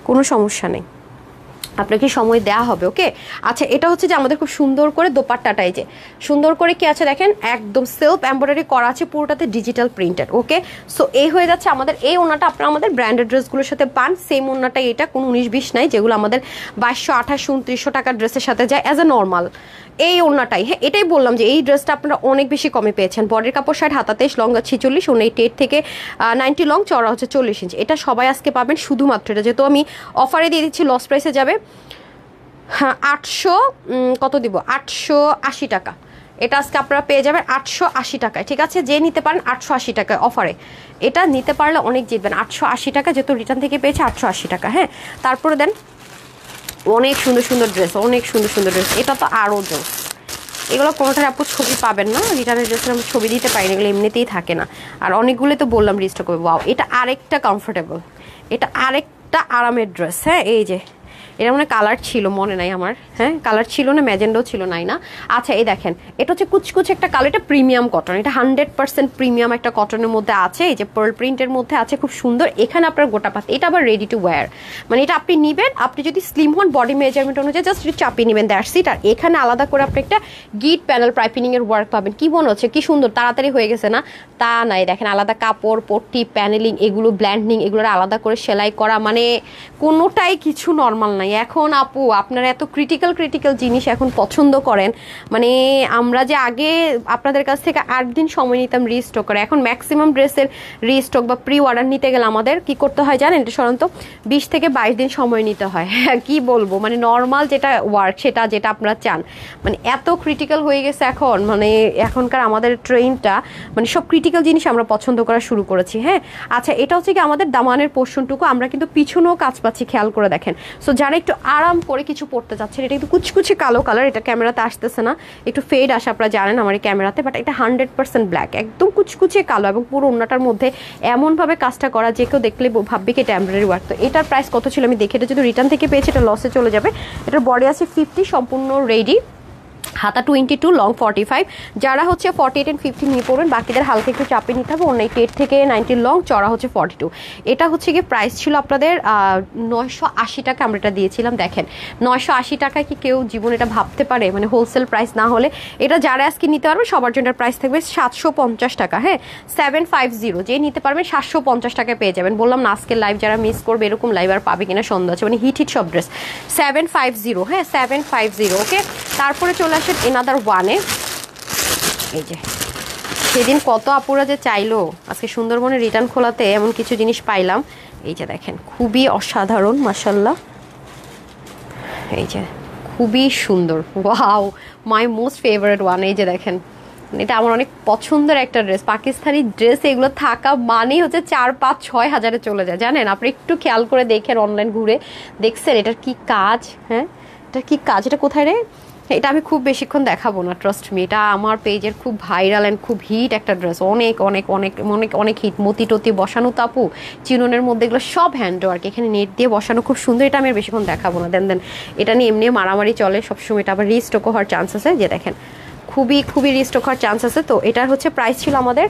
[SPEAKER 1] কোনো সমস্যা নেই, আপনাকে সময় দেওয়া হবে, ওকে। আচ্ছা এটা হচ্ছে যে আমাদের খুব সুন্দর করে দোপাট্টাটা, এই যে সুন্দর করে কি আছে দেখেন, একদম সেলফ এমব্রয়ডারি করা আছে, পুরোটাতে ডিজিটাল প্রিন্টেড, ওকে। সো এই হয়ে যাচ্ছে আমাদের এই ওনাটা, আপনারা আমাদের ব্র্যান্ডেড ড্রেসগুলোর সাথে পান, সেম ওনাটাই এটা, কোনো 19-20 নাই, যেগুলো আমাদের 2200, 2800, 2900 টাকার ড্রেসের সাথে যায় অ্যাজ এ নর্মাল, এই ওনাটাই। হ্যাঁ, এটাই বললাম যে এই ড্রেসটা আপনারা অনেক বেশি কমে পেয়েছেন। বডির কাপড় 60, হাতা 23, লং 46, 28 থেকে 90 লং, চড়া হচ্ছে 40 ইঞ্চি। এটা সবাই আজকে পাবেন শুধুমাত্র, এটা যেহেতু আমি অফারে দিয়ে দিচ্ছি, লস প্রাইসে যাবে। হ্যাঁ 800 কত দিব, 880 টাকা, এটা আজকে আপনারা পেয়ে যাবেন 880 টাকায়, ঠিক আছে। যে নিতে পারেন 880 টাকায় অফারে, এটা নিতে পারলে অনেক জিতবেন। 880 টাকা, যেহেতু রিটার্ন থেকে পেয়েছে 880 টাকা। হ্যাঁ, তারপরে দেন অনেক সুন্দর সুন্দর ড্রেস, অনেক সুন্দর সুন্দর ড্রেস, এটা তো আরও জোস। এগুলো কোনোটার আপু ছবি পাবেন না, রিটার্নের ড্রেসের আমরা ছবি দিতে পারি না, এগুলো এমনিতেই থাকে না। আর অনেকগুলো তো বললাম রিস্টক করবে। ওয়াও, এটা আরেকটা কমফোর্টেবল, এটা আরেকটা আরামের ড্রেস। হ্যাঁ, এই যে এটা মানে কালার ছিল, মনে নাই আমার, হ্যাঁ কালার ছিল না, ম্যাজেন্ডাও ছিল, নাই না। আচ্ছা এই দেখেন, এটা হচ্ছে কুচকুচ একটা কালার, এটা প্রিমিয়াম কটন, এটা 100% প্রিমিয়াম একটা কটনের মধ্যে আছে, এই যে পার্ল প্রিন্টের মধ্যে আছে, খুব সুন্দর। এখানে আপনার গোটা পাত, এটা আবার রেডি টু ওয়্যার, মানে এটা আপনি নিবেন, আপনি যদি স্লিম হন বডি মেজারমেন্ট অনুযায়ী জাস্ট একটু চাপিয়ে নেবেন, দ্যাটস ইট। আর এখানে আলাদা করে আপনি একটা গিট প্যানেল পাইপিনিং এর ওয়ার্ক পাবেন। কি মনে হচ্ছে কি সুন্দর, তাড়াতাড়ি হয়ে গেছে না? তা নাই, দেখেন আলাদা কাপড়, পট্টি, প্যানেলিং, এগুলো ব্ল্যান্ডিং, এগুলোর আলাদা করে সেলাই করা, মানে কোনোটাই কিছু নর্মাল নাই। এখন আপু আপনারা এত ক্রিটিক্যাল জিনিস এখন পছন্দ করেন, মানে আমরা যে আগে আপনাদের কাছ থেকে 8 দিন সময় নিতাম রিস্টক করে, এখন ম্যাক্সিমাম ড্রেসের রিস্টক বা প্রি অর্ডার নিতে গেলে আমাদের কি করতে হয় জানেন, এটা সাধারণত 20 থেকে 22 দিন সময় নিতে হয়। কি বলবো, মানে নর্মাল যেটা ওয়ার্ক সেটা যেটা আপনারা চান, মানে এত ক্রিটিক্যাল হয়ে গেছে এখন, মানে এখনকার আমাদের ট্রেনটা, মানে সব ক্রিটিক্যাল জিনিস আমরা পছন্দ করা শুরু করেছি। হ্যাঁ, আচ্ছা এটা হচ্ছে কি আমাদের দামানের পোর্শনটুকু, আমরা কিন্তু পিছনেও কাজ পাচ্ছি, খেয়াল করে দেখেন। সো যারা একটু আরাম করে কিছু পড়তে চাচ্ছেন, এটা কিন্তু কুচকুচে কালো কালার, এটা ক্যামেরাতে আসতেছে না, একটু ফেড আসে, আপনারা জানেন আমার এই ক্যামেরাতে, বাট এটা 100% ব্ল্যাক, একদম কুচকুচে কালো, এবং পুরো ওন্নাটার মধ্যে এমনভাবে কাজটা করা যে কেউ দেখলে ভাববে কি এটা এমব্রয়ডারি ওয়ার্ক। তো এটার প্রাইস কত ছিল আমি দেখে, এটা যদি রিটার্ন থেকে পেয়েছি এটা লসে চলে যাবে। এটার বডি আছে 50, সম্পূর্ণ রেডি, হাতা 22, লং 45। যারা হচ্ছে 48 and 50 নিয়ে পড়বেন, বাকিদের হালকা একটু চাপে নিতে হবে। 198 থেকে 90 লং, চড়া হচ্ছে 42। এটা হচ্ছে গিয়ে প্রাইস ছিল আপনাদের 980 টাকা আমরা এটা দিয়েছিলাম। দেখেন 980 টাকায় কি কেউ জীবন এটা ভাবতে পারে, মানে হোলসেল প্রাইস না হলে। এটা যারা আজকে নিতে পারবে সবার জন্য প্রাইস থাকবে 750 টাকা। হ্যাঁ 750, যে নিতে পারবেন 750 টাকায় পেয়ে যাবেন। বললাম না আজকের লাইভ যারা মিস করবে এরকম লাইভ আর পাবে কিনা সন্দেহ আছে, মানে হিট সব ড্রেস। 750, হ্যাঁ 750। ওকে, তারপরে চলে আসেন এনাদার ওয়ানে। এই যে সেদিন কত আপুরা যে চাইলো আজকে সুন্দরবনে রিটার্ন খোলাতে, এমন কিছু জিনিস পাইলাম। এই যে দেখেন খুবই অসাধারণ মাশাল্লাহ, এই যে খুবই সুন্দর, wow my most favourite one. এই যে দেখেন এটা আমার অনেক পছন্দের একটা ড্রেস। পাকিস্তানি ড্রেস এগুলো থাকা মানেই হচ্ছে 4, 5, 6 হাজারে চলে যায়, জানেন। আপনি একটু খেয়াল করে দেখেন, অনলাইন ঘুরে দেখছেন এটার কি কাজ। হ্যাঁ এটা কি কাজ, এটা কোথায় রে? এটা আমি খুব বেশিক্ষণ দেখাবো না, ট্রাস্ট মি। এটা আমার পেজের খুব ভাইরাল অ্যান্ড খুব হিট একটা ড্রেস, অনেক অনেক অনেক অনেক অনেক হিট। মতি টতি বসানো তাপু, চিননের মধ্যে এগুলো সব হ্যান্ড ওয়ার্ক, এখানে নেট দিয়ে বসানো, খুব সুন্দর। এটা আমি আর বেশিক্ষণ দেখাবো না। দেন এটা নিয়ে এমনি মারামারি চলে সবসময়, এটা আবার রিস্টকও হওয়ার চান্স আছে। যে দেখেন খুবই খুবই রিস্টক হওয়ার চান্স আছে। তো এটার হচ্ছে প্রাইস ছিল আমাদের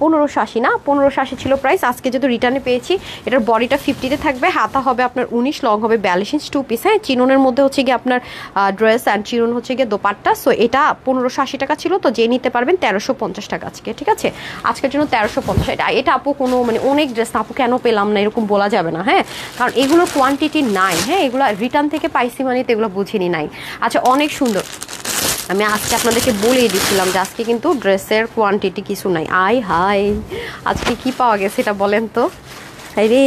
[SPEAKER 1] 1580 না, 1580 ছিল প্রাইস। আজকে যেহেতু রিটার্নে পেয়েছি, এটার বডিটা 50-তে থাকবে, হাতা হবে আপনার 19, লং হবে 42 ইঞ্চ, 2 পিস। হ্যাঁ চিননের মধ্যে হচ্ছে গিয়ে আপনার ড্রেস অ্যান্ড চিনন হচ্ছে গিয়ে দোপাট্টা। সো এটা 1580 টাকা ছিল, তো যে নিতে পারবেন 1350 টাকা আজকে, ঠিক আছে। আজকের জন্য 1350। এটা আপু কোনো মানে অনেক ড্রেস আপু কেন পেলাম না এরকম বলা যাবে না। হ্যাঁ কারণ এগুলোর কোয়ান্টিটি নাই। হ্যাঁ এগুলো রিটার্ন থেকে পাইছি মানে তো এগুলো বুঝিনি নাই। আচ্ছা অনেক সুন্দর। আমি আজকে আপনাদেরকে বলেই দিচ্ছিলাম যে আজকে কিন্তু ড্রেসের কোয়ান্টিটি কিছু নাই। হাই আজকে কি পাওয়া গেছে এটা বলেন তো। রে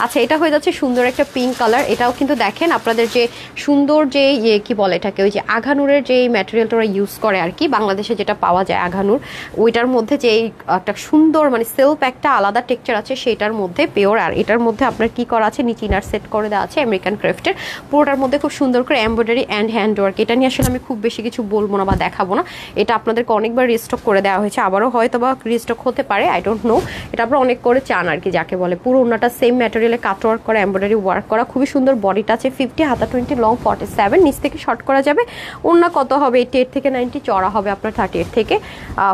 [SPEAKER 1] আচ্ছা এটা হয়ে যাচ্ছে সুন্দর একটা পিঙ্ক কালার। এটাও কিন্তু দেখেন আপনাদের যে সুন্দর যে ইয়ে কি বলে এটাকে, ওই যে আঘানুরের যে ম্যাটেরিয়ালটা ওরা ইউজ করে আর কি, বাংলাদেশে যেটা পাওয়া যায় আঘানুর, ওইটার মধ্যে যে একটা সুন্দর মানে সেলফ একটা আলাদা টেক্সচার আছে সেটার মধ্যে পিওর। আর এটার মধ্যে আপনার কি করা আছে, নিচে ইনার সেট করে দেওয়া আছে আমেরিকান ক্রাফটের। পুরোটার মধ্যে খুব সুন্দর করে এমব্রয়ডারি অ্যান্ড হ্যান্ড ওয়ার্ক। এটা নিয়ে আসলে আমি খুব বেশি কিছু বলবো না বা দেখাবো না। এটা আপনাদেরকে অনেকবার রিস্টক করে দেওয়া হয়েছে, আবারও হয়তো বা রিস্টক হতে পারে, আই ডোন্ট নো। এটা আপনারা অনেক করে চান আর কি যাকে বলে। পুরো ওনাটা সেম ম্যাটেরিয়ালে কাট ওয়ার্ক করা, এমব্রয়ডারি ওয়ার্ক করা, খুবই সুন্দর। বডিটা আছে 50, হাতা 20, লং 47, নিচ থেকে শর্ট করা যাবে। ওনা কত হবে 88 থেকে 90, চড়া হবে আপনার 38 থেকে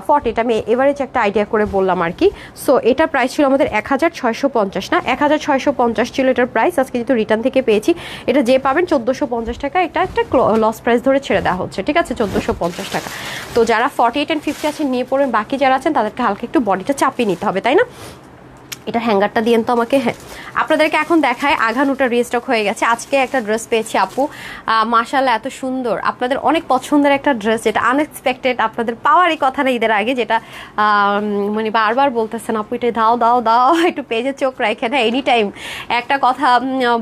[SPEAKER 1] 40। এটা আমি এভারেজ একটা আইডিয়া করে বললাম আর কি। সো এটার প্রাইস ছিল আমাদের 1650 না, 1650 ছিল এটার প্রাইস। আজকে যেহেতু রিটার্ন থেকে পেয়েছি, এটা যে পাবেন 1450 টাকা। এটা একটা লস প্রাইস ধরে ছেড়ে দেওয়া হচ্ছে, ঠিক আছে 1450 টাকা। তো যারা 48 and 50 আছেন নিয়ে পড়বেন, বাকি যারা আছেন তাদেরকে হালকা একটু বডিটা চাপিয়ে নিতে হবে, তাই না। এটা হ্যাঙ্গারটা দিয়েন তো আমাকে। হ্যাঁ আপনাদেরকে এখন দেখায় আঘানুটা রিস্টক হয়ে গেছে। আজকে একটা ড্রেস পেয়েছি আপু, মাশাআল্লাহ এত সুন্দর, আপনাদের অনেক পছন্দের একটা ড্রেস, যেটা আনএক্সপেক্টেড, আপনাদের পাওয়ারই কথা না ঈদের আগে, যেটা মানে বারবার বলতেছেন আপু এটা দাও দাও দাও, একটু পেজে চোখ রাখে না এনি টাইম একটা কথা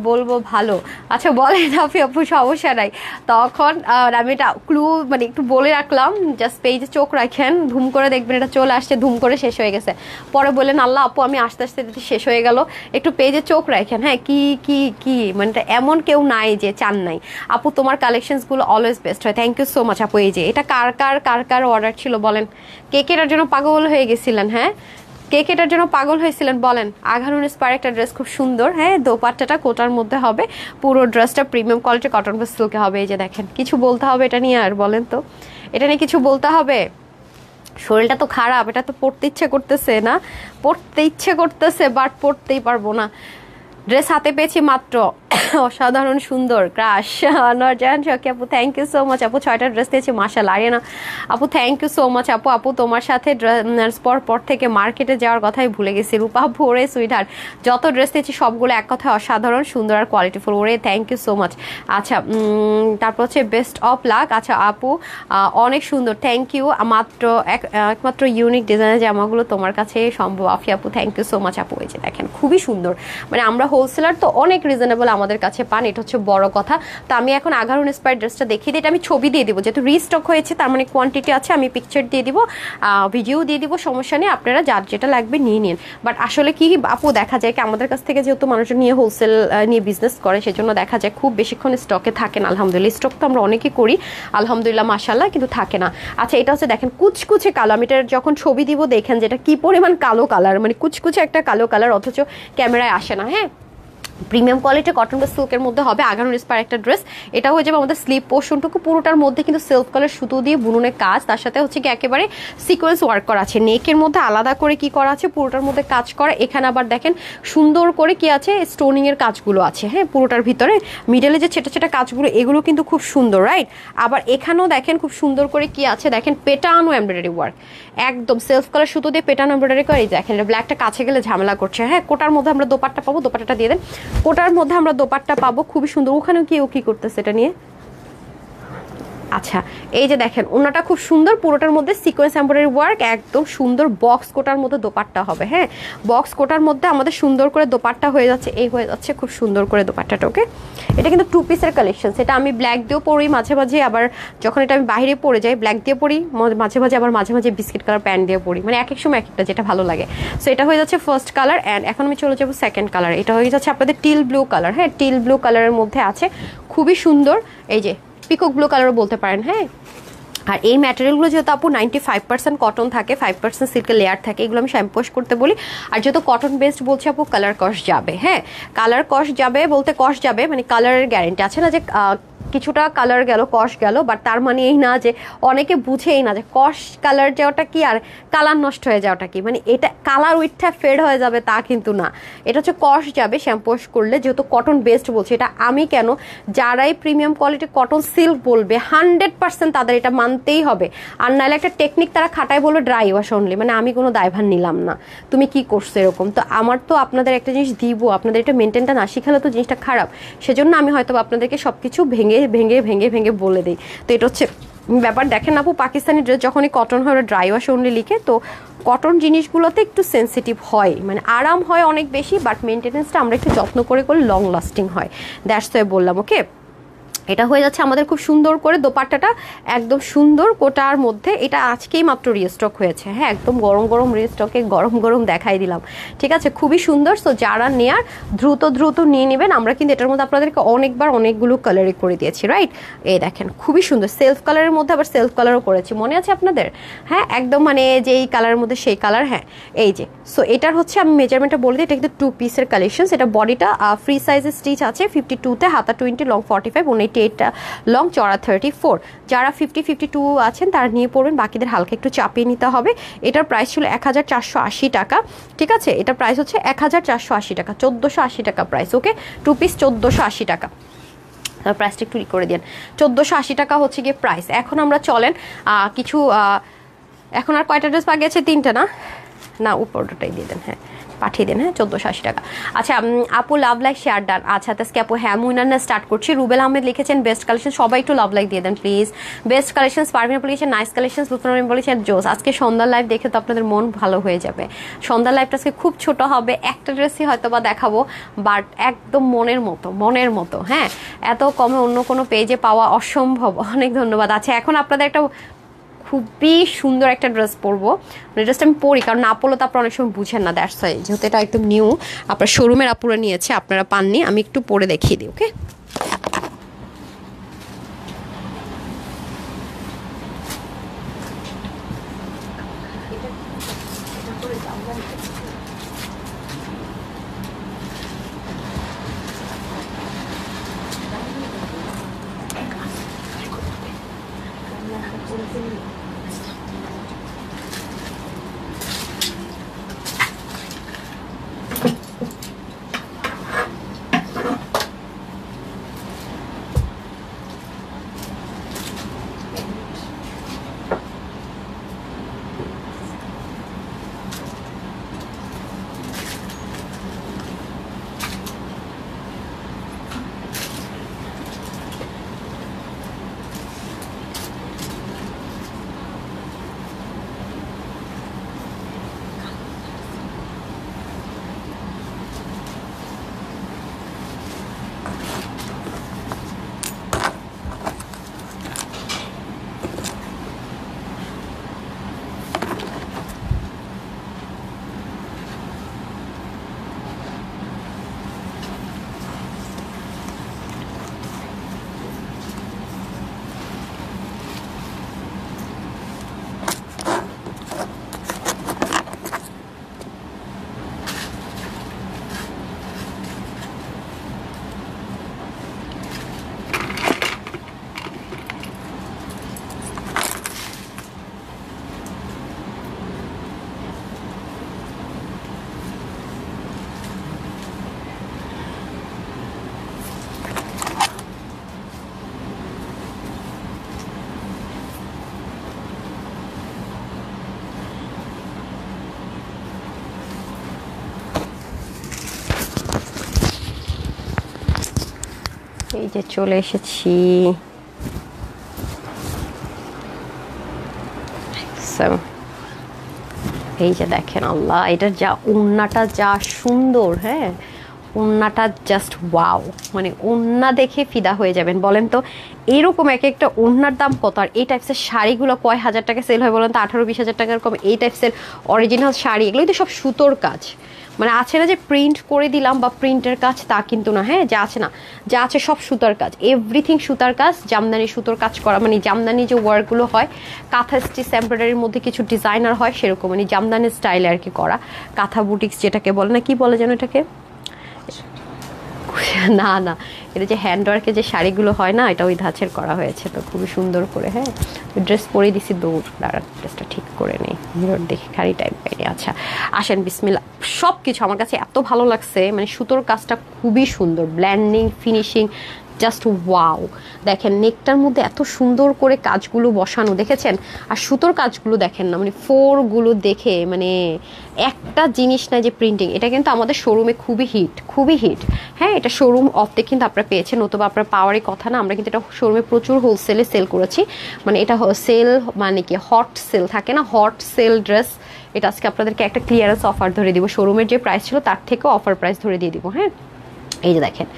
[SPEAKER 1] বলবো ভালো। আচ্ছা বলেন আপু সমস্যা নাই। তখন আমি এটা ক্লু মানে একটু বলে রাখলাম, জাস্ট পেজে চোখ রাখেন, ধুম করে দেখবেন এটা চলে আসছে, ধুম করে শেষ হয়ে গেছে। পরে বললেন আল্লাহ আপু আমি আস্তে আস্তে শেষ হয়ে গেল, একটু পেজে চোখ রাখেন। হ্যাঁ কি কি কি মানে এমন কেউ নাই যে চান নাই। আপু তোমার কালেকশনসগুলো অলওয়েজ বেস্ট হয়, থ্যাংক ইউ সো মাচ আপু। এই যে এটা কার কার কার কার অর্ডার ছিল বলেন, কে কেটার জন্য পাগল হয়ে গেছিলেন? হ্যাঁ কে কেটার জন্য পাগল হয়েছিলেন বলেন। আঘানুন ইন্সপায়ার একটা ড্রেস, খুব সুন্দর। হ্যাঁ দোপাট্টাটা কোটার মধ্যে হবে, পুরো ড্রেসটা প্রিমিয়াম কোয়ালিটি কটন বা সিল্কে হবে। এই যে দেখেন, কিছু বলতে হবে এটা নিয়ে আর বলেন তো, এটা নিয়ে কিছু বলতে হবে? শরীরটা তো খারাপ, এটা তো পড়তে ইচ্ছে করতেছে না, পড়তে ইচ্ছে করতেছে বাট পড়তেই পারবো না। ড্রেস হাতে পেয়েছি মাত্র, অসাধারণ সুন্দর ক্রাশ। নরজাহান শকি আপু থ্যাংক ইউ সো মাচ আপু, 6টা ড্রেস দিয়েছি মাশাআল্লাহ। আরিয়ানা আপু থ্যাংক ইউ সো মাচ আপু। আপু তোমার সাথে পর থেকে মার্কেটে যাওয়ার কথাই ভুলে গেছি। রূপা আপু ওরে সুইটহার্ট, যত ড্রেস দিয়েছি সবগুলো এক কথায় অসাধারণ সুন্দর আর কোয়ালিটিফুল, ওরে থ্যাংক ইউ সো মাচ। আচ্ছা তারপর হচ্ছে বেস্ট অফ লাক। আচ্ছা আপু অনেক সুন্দর, থ্যাংক ইউ। মাত্র একমাত্র ইউনিক ডিজাইনের জামাগুলো তোমার কাছে সম্ভব। আফি আপু থ্যাংক ইউ সো মাচ আপু। এই যে দেখেন খুবই সুন্দর, মানে আমরা হোলসেলার তো অনেক রিজনেবল আমাদের কাছে পান, এটা হচ্ছে বড় কথা। তো আমি এখন আঘানুন ইন্সপায়ার ড্রেসটা দেখিয়ে দিই, এটা আমি ছবি দিয়ে দিব, যেহেতু রিস্টক হয়েছে তার মানে কোয়ান্টিটি আছে, আমি পিকচার দিয়ে দিব, ভিডিও দিয়ে দিব, সমস্যা নেই, আপনারা যার যেটা লাগবে নিয়ে নিন। বাট আসলে কি আপু দেখা যায় কি আমাদের কাছ থেকে যেহেতু মানুষজন নিয়ে হোলসেল নিয়ে বিজনেস করে, সেজন্য দেখা যায় খুব বেশিক্ষণ স্টকে থাকে না। আলহামদুলিল্লাহ স্টক তো আমরা অনেকেই করি আলহামদুলিল্লাহ মাশাআল্লাহ, কিন্তু থাকে না। আচ্ছা এটা হচ্ছে দেখেন কুচকুচে কালো, আমি এটার যখন ছবি দিব দেখেন যেটা কি পরিমাণ কালো কালার, মানে কুচকুচে একটা কালো কালার, অথচ ক্যামেরায় আসে না। হ্যাঁ প্রিমিয়াম কোয়ালিটি কটন বা সিল্কের মধ্যে হবে, আগানো ইন্সপায়ার একটা ড্রেস। এটা হয়ে যাবে আমাদের স্লিপ পোর্শনটুকু, পুরোটার মধ্যে কিন্তু সেলফ কালার সুতো দিয়ে বুননের কাজ, তার সাথে হচ্ছে কি একেবারে সিকোয়েন্স ওয়ার্ক করা আছে। নেকের মধ্যে আলাদা করে কি করা আছে, পুরোটার মধ্যে কাজ করা। এখানে আবার দেখেন সুন্দর করে কি আছে, স্টোনিং এর কাজগুলো আছে, হ্যাঁ পুরোটার ভিতরে। মিডলে যে ছোট ছোট কাজগুলো এগুলো কিন্তু খুব সুন্দর, রাইট। আবার এখানেও দেখেন খুব সুন্দর করে কি আছে, দেখেন পেটানো এমব্রয়ডারি ওয়ার্ক, একদম সেলফ কালার সুতো দিয়ে পেটানো এমব্রয়ডারি করে। এই দেখেন ব্ল্যাকটা কাছে গেলে ঝামেলা করছে, হ্যাঁ। কোটার মধ্যে আমরা দোপাট্টা পাবো, দোপাট্টাটা দিয়ে দেন। কোটার মধ্যে আমরা দোপাট্টা পাবো, খুবই সুন্দর। ওখানেও কি ও কি করতেছে এটা নিয়ে, আচ্ছা এই যে দেখেন ওনাটা খুব সুন্দর, পুরোটার মধ্যে সিকোয়েন্স এমব্রয়ডারি ওয়ার্ক, একদম সুন্দর বক্স কোটার মধ্যে দোপাট্টা হবে, হ্যাঁ বক্স কোটার মধ্যে আমাদের সুন্দর করে দোপাট্টা হয়ে যাচ্ছে, এই হয়ে যাচ্ছে খুব সুন্দর করে দোপাট্টাটা। ওকে, এটা কিন্তু 2 পিসের কালেকশন। সেটা আমি ব্ল্যাক দিয়েও পরি মাঝে মাঝে, আবার যখন এটা আমি বাইরে পরে যাই ব্ল্যাক দিয়ে পরি মাঝে মাঝে, আবার মাঝে মাঝে বিস্কিট কালার প্যান্ট দিয়ে পরি, মানে এক এক সময় এক একটা যেটা ভালো লাগে। সো এটা হয়ে যাচ্ছে ফার্স্ট কালার, অ্যান্ড এখন আমি চলে যাবো সেকেন্ড কালার। এটা হয়ে যাচ্ছে আপনাদের টিল ব্লু কালার, হ্যাঁ টিল ব্লু কালারের মধ্যে আছে, খুবই সুন্দর। এই যে পিকক ব্লু কালারও বলতে পারেন, হ্যাঁ। আর এই ম্যাটেরিয়ালগুলো যেহেতু আপু 95% কটন থাকে, 5% সিল্কের লেয়ার থাকে, এগুলো আমি শ্যাম্পু ওয়াশ করতে বলি। আর যেহেতু কটন বেসড বলছি আপু, কালার কস্ট যাবে, হ্যাঁ কালার কস্ট যাবে, বলতে কস্ট যাবে মানে কালারের গ্যারেন্টি আছে না, যে কিছুটা কালার গেল কস গেল, বাট তার মানে এই না যে অনেকে বুঝেই না যে কস কালার যাওয়াটা কি আর কালার নষ্ট হয়ে যাওয়াটা কি, মানে এটা কালার উইথটা ফেড হয়ে যাবে তা কিন্তু না, এটা হচ্ছে কস যাবে শ্যাম্পু ওয়াশ করলে। যেহেতু কটন বেসড বলছি, এটা আমি কেন, যারাই প্রিমিয়াম কোয়ালিটি কটন সিল্ক বলবে 100% তাদের এটা মানতেই হবে। আর নাহলে একটা টেকনিক তারা খাটায় বলবে ড্রাই ওয়াশ অনলি, মানে আমি কোনো দায়ভার নিলাম না, তুমি কি করছো এরকম। তো আমার তো আপনাদের একটা জিনিস দিব, আপনাদের এটা মেনটেনটা না শিখালে তো জিনিসটা খারাপ, সেজন্য আমি হয়তো আপনাদেরকে সব কিছু ভেঙে ভেঙে ভেঙে ভেঙে বলে দিই। তো এটা হচ্ছে ব্যাপার। দেখেন আপু পাকিস্তানি ড্রেস যখনই কটন হয় ওরা ড্রাই ওয়াশ অনলি লিখে, তো কটন জিনিসগুলোতে একটু সেন্সিটিভ হয়, মানে আরাম হয় অনেক বেশি, বাট মেনটেনেন্সটা আমরা একটু যত্ন করে করলে লং লাস্টিং হয়, দ্যাটস ওয়াই বললাম। ওকে, এটা হয়ে যাচ্ছে আমাদের খুব সুন্দর করে দোপাট্টাটা, একদম সুন্দর কোটার মধ্যে। এটা আজকেই মাত্র রিস্টক হয়েছে, হ্যাঁ একদম গরম গরম রিস্টকে, গরম গরম দেখাই দিলাম, ঠিক আছে খুবই সুন্দর। সো যারা নেয়ার দ্রুত দ্রুত নিয়ে নেবেন। আমরা কিন্তু এটার মধ্যে আপনাদেরকে অনেকবার অনেকগুলো কালারে করে দিয়েছি, রাইট। এই দেখেন খুবই সুন্দর, সেলফ কালারের মধ্যে আবার সেলফ কালারও করেছি, মনে আছে আপনাদের, হ্যাঁ একদম মানে যেই কালারের মধ্যে সেই কালার, হ্যাঁ এই যে। সো এটার হচ্ছে আমি মেজারমেন্টটা বলে দিই, এটা কিন্তু 2 পিসের কালেকশন। এটা বডিটা ফ্রি সাইজের স্টিচ আছে 52-তে, হাতা 20, লং 45, 188 লং, চড়া 34। যারা 50-52 আছেন তারা নিয়ে পড়বেন, বাকিদের হালকা একটু চাপিয়ে নিতে হবে। এটার প্রাইস ছিল 1480 টাকা, ঠিক আছে এটার প্রাইস হচ্ছে 1480 টাকা, 1480 টাকা প্রাইস। ওকে, 2 পিস 1480 টাকা, প্রাইসটা একটু করে দিন। 1480 টাকা হচ্ছে গিয়ে প্রাইস। এখন আমরা চলেন কিছু, এখন আর কয়টা ড্রেস পাওয়া গেছে, 3টা না, না উপরটাই দিয়ে দেন, হ্যাঁ পাঠিয়ে দেন, হ্যাঁ 1480 টাকা। আচ্ছা আপু লাভ লাইক শেয়ার ডান, আচ্ছা তাস্কে আপু হ্যাঁ মুইনার না স্টার্ট করছি। রুবেল আহমেদ লিখেছেন বেস্ট কালেকশন, সবাই একটু লাভ লাইক দিয়ে দেন প্লিজ। বেস্ট কালেকশন পারভিনা বলেছেন নাইস কালেকশন, লুৎফুন বলেছেন জোস। আজকে সন্ধ্যার লাইভ দেখে তো আপনাদের মন ভালো হয়ে যাবে। সন্ধ্যার লাইভটা আজকে খুব ছোট হবে, একটা ড্রেসই হয়তো বা দেখাবো, বাট একদম মনের মতো, মনের মতো, হ্যাঁ এত কমে অন্য কোনো পেজে পাওয়া অসম্ভব। অনেক ধন্যবাদ। আচ্ছা এখন আপনাদের একটা খুবই সুন্দর একটা ড্রেস পরবো, ড্রেসটা আমি পরি কারণ না পরলে তো আপনারা অনেক সময় বুঝেন না, দ্যাটস ওয়াই। যেহেতু এটা একদম নিউ, আপনার শোরুমের আপুরা নিয়েছে, আপনারা পাননি, আমি একটু পরে দেখিয়ে দিই। ওকে, যে চলে এসেছি। এই যে দেখেন আল্লাহ, এটার যা ওড়নাটা যা সুন্দর, হ্যাঁ ওড়নাটা জাস্ট ওয়াও, মানে ওড়না দেখে ফিদা হয়ে যাবেন। বলেন তো এরকম এক একটা ওড়নার দাম কত? আর এই টাইপসের শাড়িগুলো কয় হাজার টাকা সেল হয় বলেন তো? 18-20 হাজার টাকার কম এই টাইপসের অরিজিনাল শাড়ি, এগুলো তো সব সুতোর কাজ। মানে আছে না যে প্রিন্ট করে দিলাম বা প্রিন্টের কাজ, তা কিন্তু না, হ্যাঁ যা আছে না, যা আছে সব সুতার কাজ, এভরিথিং সুতার কাজ, জামদানি সুতোর কাজ করা, মানে জামদানি যে ওয়ার্কগুলো হয়, কাঁথা স্টিচ এমব্রয়ডারির মধ্যে কিছু ডিজাইনার হয় সেরকম, মানে জামদানি স্টাইলে আর কি করা, কাঁথা বুটিক্স যেটাকে বলে, না কি বলে যেন এটাকে, না না এটা যে হ্যান্ডওয়ার্কে যে শাড়িগুলো হয় না, এটা ওই ধাঁচের করা হয়েছে, তো খুবই সুন্দর করে। হ্যাঁ ড্রেস পরে দিছি, দৌড় দাঁড়া ড্রেসটা ঠিক করে নেই, মিরর দেখে খালি টাইম পাইনি। আচ্ছা আসেন বিসমিল্লাহ। সব কিছু আমার কাছে এত ভালো লাগছে, মানে সুতোর কাজটা খুবই সুন্দর, ব্ল্যান্ডিং ফিনিশিং জাস্ট ওয়াও। দেখেন নেকটার মধ্যে এত সুন্দর করে কাজগুলো বসানো, দেখেছেন? আর সুতোর কাজগুলো দেখেন না, মানে ফোরগুলো দেখে মানে একটা জিনিস না যে প্রিন্টিং, এটা কিন্তু আমাদের শোরুমে খুবই হিট, খুবই হিট। হ্যাঁ এটা শোরুম অফতে কিন্তু আপনারা পেয়েছেন, নতুবা আপনার পাওয়ারই কথা না, আমরা কিন্তু এটা শোরুমে প্রচুর হোলসেলে সেল করেছি। মানে এটা সেল মানে কি হট সেল থাকে না, হট সেল ড্রেস, এটা আজকে আপনাদেরকে একটা ক্লিয়ারেন্স অফার ধরে দিব, শোরুমের যে প্রাইস ছিল তার থেকেও অফার প্রাইস ধরে দিয়ে দিব। হ্যাঁ এই যে দেখেন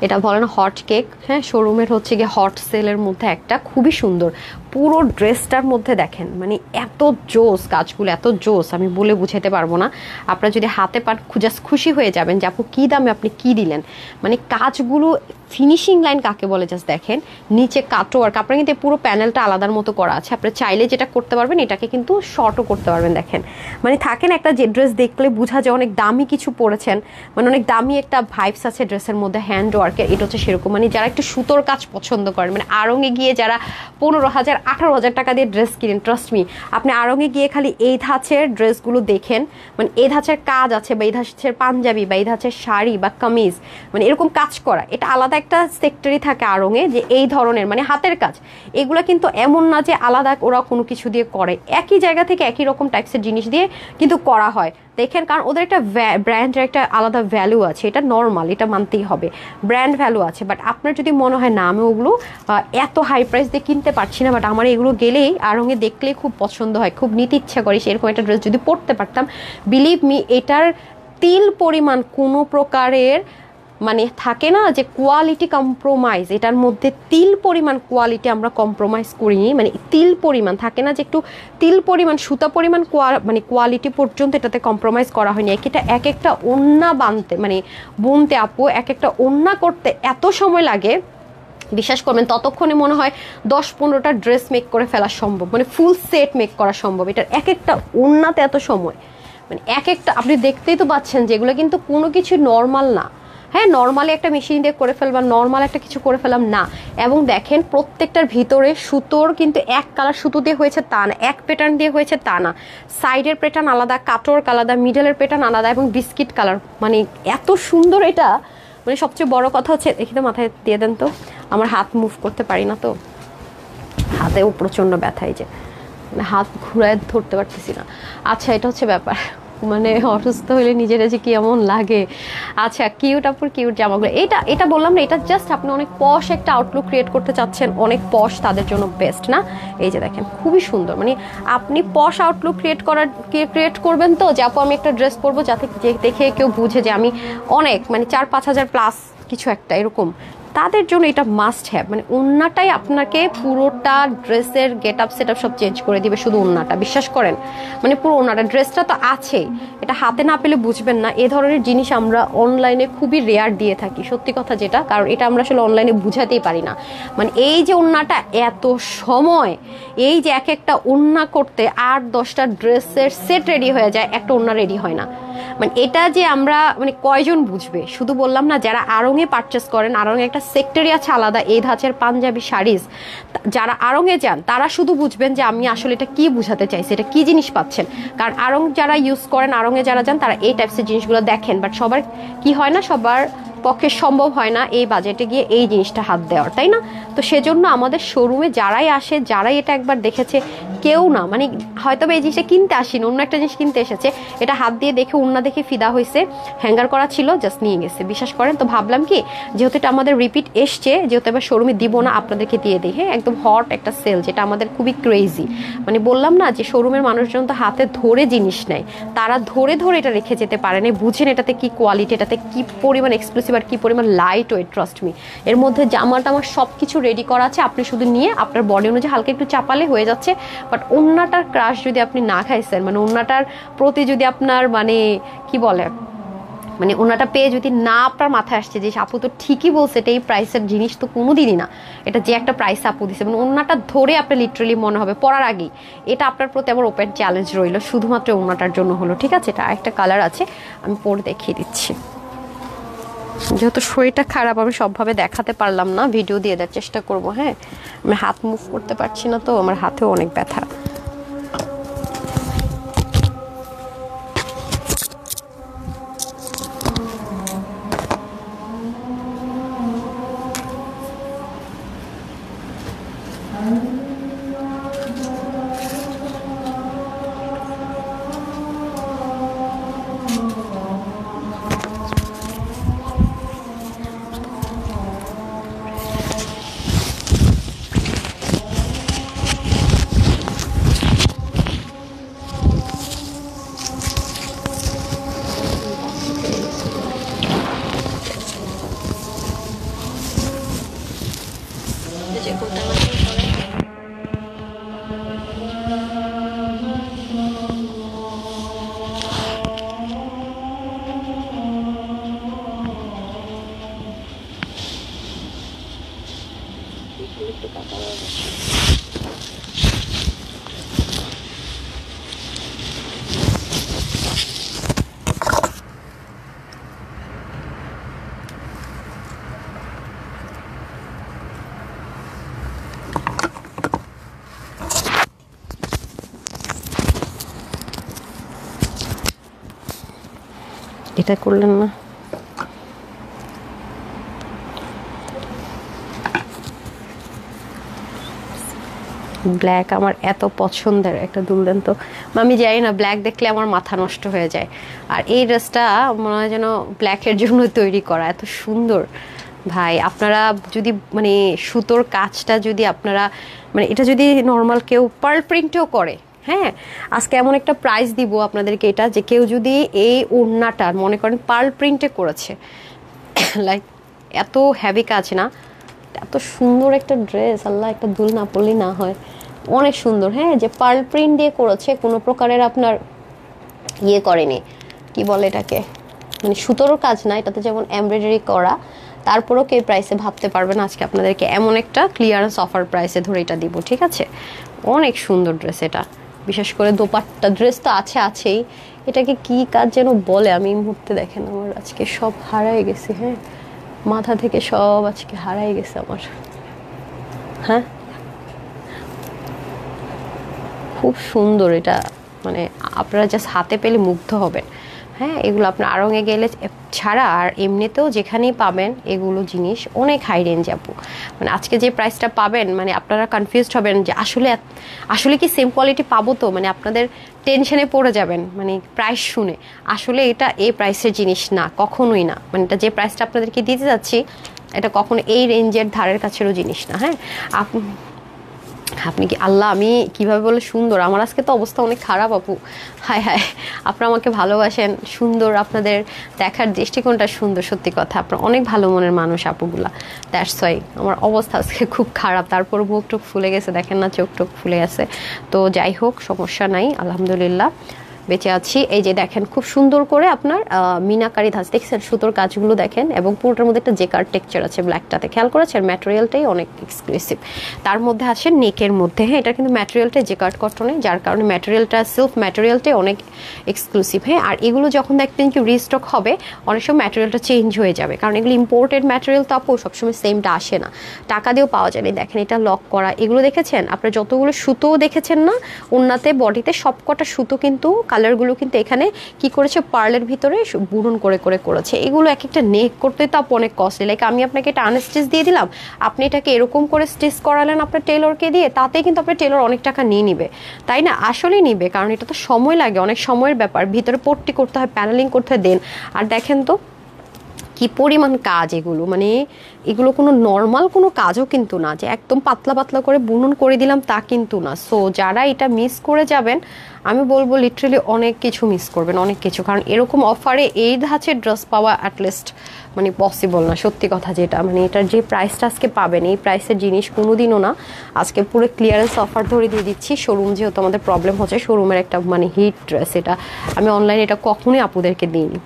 [SPEAKER 1] এটা বলে না হট কেক, হ্যাঁ শোরুমের হচ্ছে গিয়ে হট সেলের মধ্যে একটা, খুবই সুন্দর পুরো ড্রেসটার মধ্যে দেখেন, মানে এত জোস কাজগুলো, এত জোস আমি বলে বুঝাতে পারবো না। আপনারা যদি হাতে পান জাস্ট খুশি হয়ে যাবেন যে আপু কী দামে আপনি কী দিলেন, মানে কাজগুলো ফিনিশিং লাইন কাকে বলে জাস্ট দেখেন। নিচে কাটওয়ার্ক, আপনার কিন্তু পুরো প্যানেলটা আলাদার মতো করা আছে, আপনি চাইলে যেটা করতে পারবেন এটাকে কিন্তু শর্টও করতে পারবেন। দেখেন মানে থাকেন একটা যে ড্রেস দেখলে বোঝা যায় অনেক দামি কিছু পরেছেন, মানে অনেক দামি একটা ভাইবস আছে ড্রেসের মধ্যে হ্যান্ড ওয়ার্কের, এটা হচ্ছে সেরকম। মানে যারা একটু সুতোর কাজ পছন্দ করেন, মানে আড়ংয়ে গিয়ে যারা 15,000-18,000 টাকা দিয়ে ড্রেস কিনেন, ট্রাস্ট মি আপনি আড়ংয়ে গিয়ে খালি এই ধাঁচের ড্রেসগুলো দেখেন, মানে এই ধাঁচের কাজ আছে বা এই ধাঁচের পাঞ্জাবি বা এই ধাঁচের শাড়ি বা কামিজ, মানে এরকম কাজ করা, এটা আলাদা একটা সেক্টরই থাকে আড়ংয়ে যে এই ধরনের মানে হাতের কাজ। এগুলো কিন্তু এমন না যে আলাদা ওরা কোনো কিছু দিয়ে করে, একই জায়গা থেকে একই রকম টাইপসের জিনিস দিয়ে কিন্তু করা হয়। দেখেন কারণ ওদের একটা ব্র্যান্ডের একটা আলাদা ভ্যালু আছে, এটা নর্মাল, এটা মানতেই হবে, ব্র্যান্ড ভ্যালু আছে। বাট আপনার যদি মনে হয় না আমি ওগুলো এত হাই প্রাইস দিয়ে কিনতে পারছি না, বাট আমার এগুলো গেলেই আড়ংয়ে দেখলেই খুব পছন্দ হয়, খুব নিতে ইচ্ছা করি, সেরকম একটা ড্রেস যদি পরতে পারতাম, বিলিভ মি এটার তিল পরিমাণ কোনো প্রকারের মানে থাকে না যে কোয়ালিটি কম্প্রোমাইজ, এটার মধ্যে তিল পরিমাণ কোয়ালিটি আমরা কম্প্রোমাইজ করিনি, মানে তিল পরিমাণ থাকে না যে একটু তিল পরিমাণ সুতা পরিমাণ মানে কোয়ালিটি পর্যন্ত এটাতে কম্প্রোমাইজ করা হয়নি। এক একটা ওড়না বানতে মানে বুনতে আপু এক একটা ওড়না করতে এত সময় লাগে, বিশ্বাস করবেন ততক্ষণে মনে হয় 10-15টা ড্রেস মেক করে ফেলা সম্ভব, মানে ফুল সেট মেক করা সম্ভব। এটার এক একটা ওড়নাতে এত সময়, মানে এক একটা আপনি দেখতেই তো পাচ্ছেন যেগুলো কিন্তু কোনো কিছু নর্মাল না। হ্যাঁ নর্মালি একটা মেশিন দিয়ে করে ফেলবা, নর্মাল একটা কিছু করে ফেলাম না। এবং দেখেন প্রত্যেকটার ভিতরে সুতোর কিন্তু এক কালার সুতো দিয়ে হয়েছে তা না, এক প্যাটার্ন দিয়ে হয়েছে তা না, সাইডের প্যাটার্ন আলাদা, কাটওয়ার্ক আলাদা, মিডলের প্যাটার্ন আলাদা এবং বিস্কিট কালার, মানে এত সুন্দর এটা। মানে সবচেয়ে বড় কথা হচ্ছে, দেখি তো মাথায় দিয়ে দেন তো, আমার হাত মুভ করতে পারি না তো, হাতেও প্রচণ্ড ব্যথাই যে মানে হাত ঘুরায় ধরতে পারতেছি না। আচ্ছা এটা হচ্ছে ব্যাপার, মানে অসুস্থ হলে নিজেরা যে কি এমন লাগে। আচ্ছা কিউট আপুর কিউট জামাগুলো, এটা বললাম না, এটা জাস্ট আপনি অনেক পশ একটা আউটলুক ক্রিয়েট করতে চাচ্ছেন, অনেক পশ তাদের জন্য বেস্ট না। এই যে দেখেন খুবই সুন্দর, মানে আপনি পশ আউটলুক ক্রিয়েট করবেন তো যে আপু আমি একটা ড্রেস পরবো যাতে দেখে কেউ বুঝে যে আমি অনেক মানে 4-5 হাজার প্লাস কিছু একটা এরকম, তাদের জন্য এটা মাস্ট হ্যাভ। মানে ওড়নাটাই আপনাকে পুরোটা ড্রেসের গেট আপ সেট আপ সব চেঞ্জ করে দিবে, শুধু ওড়নাটা, বিশ্বাস করেন। মানে পুরো ওড়নাটা, ড্রেসটা তো আছেই, এটা হাতে না পেলে বুঝবেন না। এ ধরনের জিনিস আমরা অনলাইনে খুবই রেয়ার দিয়ে থাকি, সত্যি কথা যেটা, কারণ এটা আমরা আসলে অনলাইনে বুঝাতেই পারি না। মানে এই যে ওড়নাটা এত সময়, এই যে এক একটা ওড়না করতে 8-10টা ড্রেসের সেট রেডি হয়ে যায়, একটা ওড়না রেডি হয় না। মানে এটা যে আমরা মানে কয়জন বুঝবে, শুধু বললাম না যারা আড়ংয়ে পারচেস করেন, আড়ংয়ে একটা সেক্টরই আছে আলাদা এই ধাঁচের পাঞ্জাবি শাড়িজ, যারা আড়ংয়ে যান তারা শুধু বুঝবেন যে আমি আসলে এটা কি বুঝাতে চাইছি, এটা কি জিনিস পাচ্ছেন। কারণ আড়ং যারা ইউজ করেন, আড়ংয়ে যারা যান তারা এই টাইপসের জিনিসগুলো দেখেন, বাট সবার কি হয় না, সবার পক্ষে সম্ভব হয় না এই বাজেটে গিয়ে এই জিনিসটা হাত দেওয়ার, তাই না? তো সেজন্য আমাদের শোরুমে যারাই আসে, যারাই এটা একবার দেখেছে, কেউ না মানে হয়তো এই জিনিসটা কিনতে আসেনি, অন্য একটা জিনিস কিনতে এসেছে, এটা হাত দিয়ে দেখে ওড়না দেখে ফিদা হয়েছে, হ্যাঙ্গার করা ছিল, জাস্ট নিয়ে গেছে, বিশ্বাস করেন। তো ভাবলাম কি যেহেতু এটা আমাদের রিপিট এসছে, যেহেতু এবার শোরুমে দিব না, আপনাদেরকে দিয়ে দিই। হ্যাঁ, একদম হট একটা সেল, যেটা আমাদের খুবই ক্রেজি। মানে বললাম না যে শোরুমের মানুষজন তো হাতে ধরে জিনিস নেয়, তারা ধরে ধরে এটা রেখে যেতে পারে না, বুঝেন এটাতে কি কোয়ালিটি, এটাতে কি পরিমাণ এক্সক্লুসিভ আর কি পরিমাণ লাইট ওয়েট। ট্রাস্ট মি, এর মধ্যে জামাটা আমার সব কিছু রেডি করা আছে, আপনি শুধু নিয়ে আপনার বডি অনুযায়ী হালকা একটু চাপালে হয়ে যাচ্ছে। বাট ওড়নাটার ক্রাশ যদি আপনি না খাইছেন, মানে ওড়নাটার প্রতি যদি আপনার মানে কি বলে, মানে ওনাটা পেয়ে যদি না আপনার মাথায় আসছে যে আপু তো ঠিকই বলছে, এটা এই প্রাইসের জিনিস তো কোনোদিনই না, এটা যে একটা প্রাইস আপু দিছে, মানে ওনাটা ধরে আপনার লিটারালি মনে হবে পরার আগেই। এটা আপনার প্রতি আমার ওপেন চ্যালেঞ্জ রইল, শুধুমাত্র ওনাটার জন্য হলো, ঠিক আছে? এটা আরেকটা কালার আছে, আমি পরে দেখিয়ে দিচ্ছি। যেহেতু শরীরটা খারাপ, আমি সবভাবে দেখাতে পারলাম না, ভিডিও দিয়ে দেওয়ার চেষ্টা করব। হ্যাঁ, আমি হাত মুভ করতে পারছি না, তো আমার হাতেও অনেক ব্যথা। এটা করলেন না? ব্ল্যাক আমার এত পছন্দের একটা দুর্দান্ত, আমি জানি না ব্ল্যাক দেখলে আমার মাথা নষ্ট হয়ে যায়। আর এই ড্রেসটা মনে হয় যেন ব্ল্যাকের জন্য তৈরি করা, এত সুন্দর। ভাই আপনারা যদি মানে সুতোর কাজটা যদি আপনারা মানে এটা যদি নর্মাল কেউ পার্ল প্রিন্টেও করে, হ্যাঁ, আজকে এমন একটা প্রাইস দিব আপনাদেরকে এটা, যে কেউ যদি এই ওড়নাটা মনে করেন পার্ল প্রিন্টে করেছে, লাইক এত হ্যাভি কাজ না, এত সুন্দর একটা ড্রেস, আল্লাহ একটা দুল না পড়লেই না হয়, অনেক সুন্দর। হ্যাঁ, যে পার্ল প্রিন্ট দিয়ে করেছে, কোনো প্রকারের আপনার ইয়ে করেনি, কি বলে এটাকে, মানে সুতোর কাজ না, এটাতে যেমন এমব্রয়ডারি করা, তারপরেও কেউ প্রাইসে ভাবতে পারবে না। আজকে আপনাদেরকে এমন একটা ক্লিয়ারেন্স অফার প্রাইসে ধরে এটা দিব, ঠিক আছে? অনেক সুন্দর ড্রেস এটা, বিশেষ করে দোপাট্টা ড্রেস তো আছেই, এটাকে কি কাজ যেন বলে, আমি এই মুহূর্তে দেখেন আমার আজকে সব হারাই গেছি। হ্যাঁ, মাথা থেকে সব আজকে হারাই গেছে আমার। হ্যাঁ, খুব সুন্দর এটা, মানে আপনারা জাস্ট হাতে পেলে মুগ্ধ হবেন। হ্যাঁ, এগুলো আপনার আড়ঙে গেলে ছাড়া আর এমনিতেও যেখানেই পাবেন এগুলো জিনিস অনেক হাই রেঞ্জ আপু। মানে আজকে যে প্রাইসটা পাবেন, মানে আপনারা কনফিউজড হবেন যে আসলে কি সেম কোয়ালিটি পাবো, তো মানে আপনাদের টেনশনে পড়ে যাবেন মানে প্রাইস শুনে। আসলে এটা এই প্রাইসের জিনিস না, কখনোই না। মানে এটা যে প্রাইসটা আপনাদেরকে দিতে যাচ্ছি, এটা কখনো এই রেঞ্জের ধারের কাছেরও জিনিস না। হ্যাঁ, আপনি কি আল্লাহ, আমি কিভাবে বলে সুন্দর, আমার আজকে তো অবস্থা অনেক খারাপ আপু। হায় হায়, আপনারা আমাকে ভালোবাসেন, সুন্দর, আপনাদের দেখার দৃষ্টিকোণটা সুন্দর, সত্যি কথা, আপনার অনেক ভালো মনের মানুষ আপুগুলা, দ্যাটস ওয়াই আমার অবস্থা আজকে খুব খারাপ। তারপর মুখ টুক ফুলে গেছে, দেখেন না, চোখ টোক ফুলে গেছে। তো যাই হোক, সমস্যা নাই, আলহামদুলিল্লাহ বেঁচে আছি। এই যে দেখেন খুব সুন্দর করে আপনার মিনাকারি ধাঁচ দেখছেন, সুতোর কাজগুলো দেখেন, এবং পুরোটার মধ্যে একটা জেকার টেক্সচার আছে ব্ল্যাকটাতে, খেয়াল করেছেন? ম্যাটেরিয়ালটাই অনেক এক্সক্লুসিভ। তার মধ্যে আছে নেকের মধ্যে, হ্যাঁ, এটা কিন্তু ম্যাটেরিয়ালটাই জেকার্ড কটনে, যার কারণে ম্যাটেরিয়ালটা সিল্ক ম্যাটেরিয়ালটাই অনেক এক্সক্লুসিভ। হ্যাঁ, আর এগুলো যখন দেখবেন কি রিস্টক হবে, অনেক সময় ম্যাটেরিয়ালটা চেঞ্জ হয়ে যাবে, কারণ এগুলো ইম্পোর্টেড ম্যাটেরিয়াল, তো আপু সবসময় সেমটা আসে না, টাকা দিয়েও পাওয়া যায় না। দেখেন এটা লক করা, এগুলো দেখেছেন আপনারা, যতগুলো সুতো দেখেছেন না ওনাতে বডিতে, সবকটা সুতো কিন্তু কালারগুলো কিন্তু এখানে কি করেছে, পার্লের ভিতরে বুনন করে করে করেছে। এগুলো এক একটা নেক করতে তো আপু অনেক কস্টলি। লাইক আমি আপনাকে এটা আনস্টিচ দিয়ে দিলাম, আপনি এটাকে এরকম করে স্টিচ করালেন আপনার টেলরকে দিয়ে, তাতে কিন্তু আপনার টেলর অনেক টাকা নিয়ে নিবে, তাই না? আসলেই নিবে, কারণ এটা তো সময় লাগে, অনেক সময়ের ব্যাপার, ভিতরে পট্টি করতে হয়, প্যানেলিং করতে হয়। দেন আর দেখেন তো কি পরিমাণ কাজ এগুলো, মানে এগুলো কোনো নর্মাল কোনো কাজও কিন্তু না যে একদম পাতলা পাতলা করে বুনন করে দিলাম, তা কিন্তু না। সো যারা এটা মিস করে যাবেন, আমি বলবো লিটারেলি অনেক কিছু মিস করবেন, অনেক কিছু। কারণ এরকম অফারে এই ধাঁচের ড্রেস পাওয়া অ্যাটলিস্ট মানে পসিবল না, সত্যি কথা যেটা। মানে এটার যে প্রাইসটা আজকে পাবেন, এই প্রাইসের জিনিস কোনোদিনও না। আজকে পুরো ক্লিয়ারেন্স অফার ধরে দিয়ে দিচ্ছি। শোরুম যেহেতু আমাদের প্রবলেম হচ্ছে, শোরুমের একটা মানে হিট ড্রেস, এটা আমি অনলাইনে এটা কখনোই আপুদেরকে দিইনি,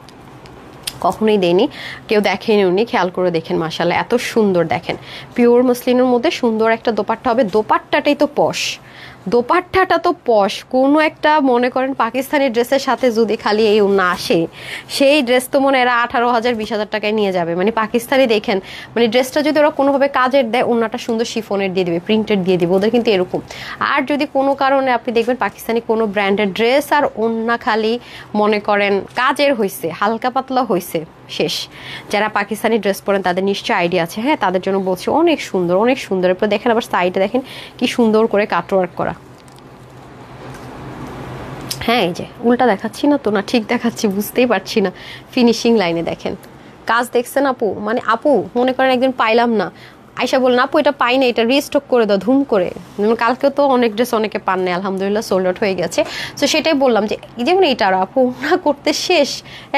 [SPEAKER 1] কখনোই দেয়নি, কেউ দেখেনি, উনি খেয়াল করে দেখেন। মাশাআল্লাহ এত সুন্দর, দেখেন পিওর মসলিনের মধ্যে সুন্দর একটা দোপাট্টা হবে। দোপাট্টাটাই তো পশ, দোপাট্টাটা তো পশ। কোনো একটা মনে করেন পাকিস্তানি ড্রেসের সাথে যদি খালি এই ওড়না আসে, সেই ড্রেস তো মনে এরা 18,000 20,000 টাকায় নিয়ে যাবে। মানে পাকিস্তানি দেখেন, মানে ড্রেসটা যদি ওরা কোনোভাবে কাজের দেয়, ওড়নাটা সুন্দর শিফনের দিয়ে দেবে, প্রিন্টেড দিয়ে দেবে, ওদের কিন্তু এরকম। আর যদি কোনো কারণে আপনি দেখবেন পাকিস্তানি কোনো ব্র্যান্ডের ড্রেস আর ওড়না খালি মনে করেন কাজের হয়েছে, হালকা পাতলা হয়েছে, শেষ। যারা পাকিস্তানি ড্রেস পরেন তাদের নিশ্চয়ই আইডিয়া আছে, হ্যাঁ, তাদের জন্য বলছি অনেক সুন্দর, অনেক সুন্দর। এরপর দেখেন আবার সাইডে দেখেন কি সুন্দর করে কাটওয়ার্ক করা। হ্যাঁ, এই যে উল্টা দেখাচ্ছি না তো, না ঠিক দেখাচ্ছি বুঝতেই পারছি না। ফিনিশিং লাইনে দেখেন কাজ, দেখছেন আপু? মানে আপু মনে করেন একদিন পাইলাম না, আয়সা বললেন আপু এটা পাই না, এটা রিস্টক করে দাও ধুম করে। কালকে তো অনেক ড্রেস অনেকে পান নাই, আলহামদুলিল্লাহ সোল্ড আউট হয়ে গেছে। তো সেটাই বললাম যে যেমন এইটা আপু ওড়না করতে শেষ,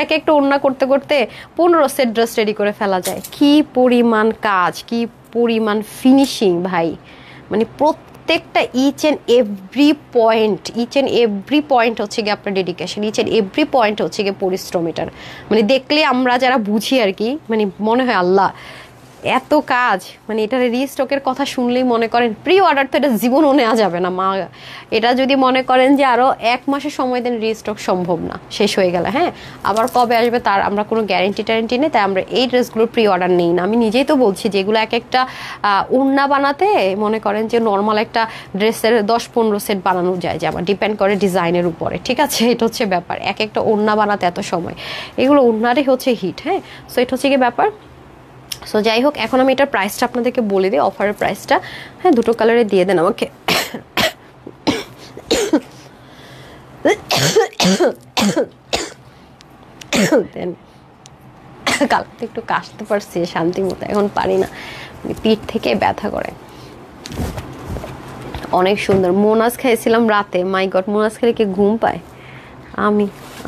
[SPEAKER 1] এক একটা ওড়না করতে করতে 15 সেট ড্রেস রেডি করে ফেলা যায়। কি পরিমাণ কাজ, কি পরিমাণ ফিনিশিং ভাই, মানে প্রত্যেকটা ইচ অ্যান্ড এভরি পয়েন্ট হচ্ছে গিয়ে আপনার dedication, each and every point হচ্ছে গিয়ে পরিশ্রম। এটার মানে দেখলে আমরা যারা বুঝি আর কি, মানে মনে হয় আল্লাহ এত কাজ। মানে এটার রিস্টকের কথা শুনলেই মনে করেন প্রি অর্ডার তো এটা জীবনও নেওয়া যাবে না মা। এটা যদি মনে করেন যে আরও 1 মাসের সময় দেন, রিস্টক সম্ভব না, শেষ হয়ে গেলে। হ্যাঁ, আবার কবে আসবে তার আমরা কোনো গ্যারেন্টি নেই, তাই আমরা এই ড্রেসগুলোর প্রি অর্ডার নেই না। আমি নিজেই তো বলছি যে এগুলো এক একটা ওড়না বানাতে মনে করেন যে নর্মাল একটা ড্রেসের 10-15 সেট বানানো যায়, যে আমার ডিপেন্ড করে ডিজাইনের উপরে, ঠিক আছে? এটা হচ্ছে ব্যাপার, এক একটা ওড়না বানাতে এত সময়, এগুলো ওড়নারই হচ্ছে হিট। হ্যাঁ, সো এটা হচ্ছে কি ব্যাপার। সো যাই হোক, এখন আমি এটার প্রাইসটা আপনাদেরকে বলে দিই, অফারের প্রাইসটা। হ্যাঁ, দুটো কালারে দিয়ে দেন আমাকে। দেন কাল তো একটু কাশতে পারছি শান্তি মতো, এখন পারি না, পিঠ থেকে ব্যথা করে। অনেক সুন্দর। মোনাজ খাইছিলাম রাতে, মাই গড, মোনাজ খেলে কি ঘুম পায়?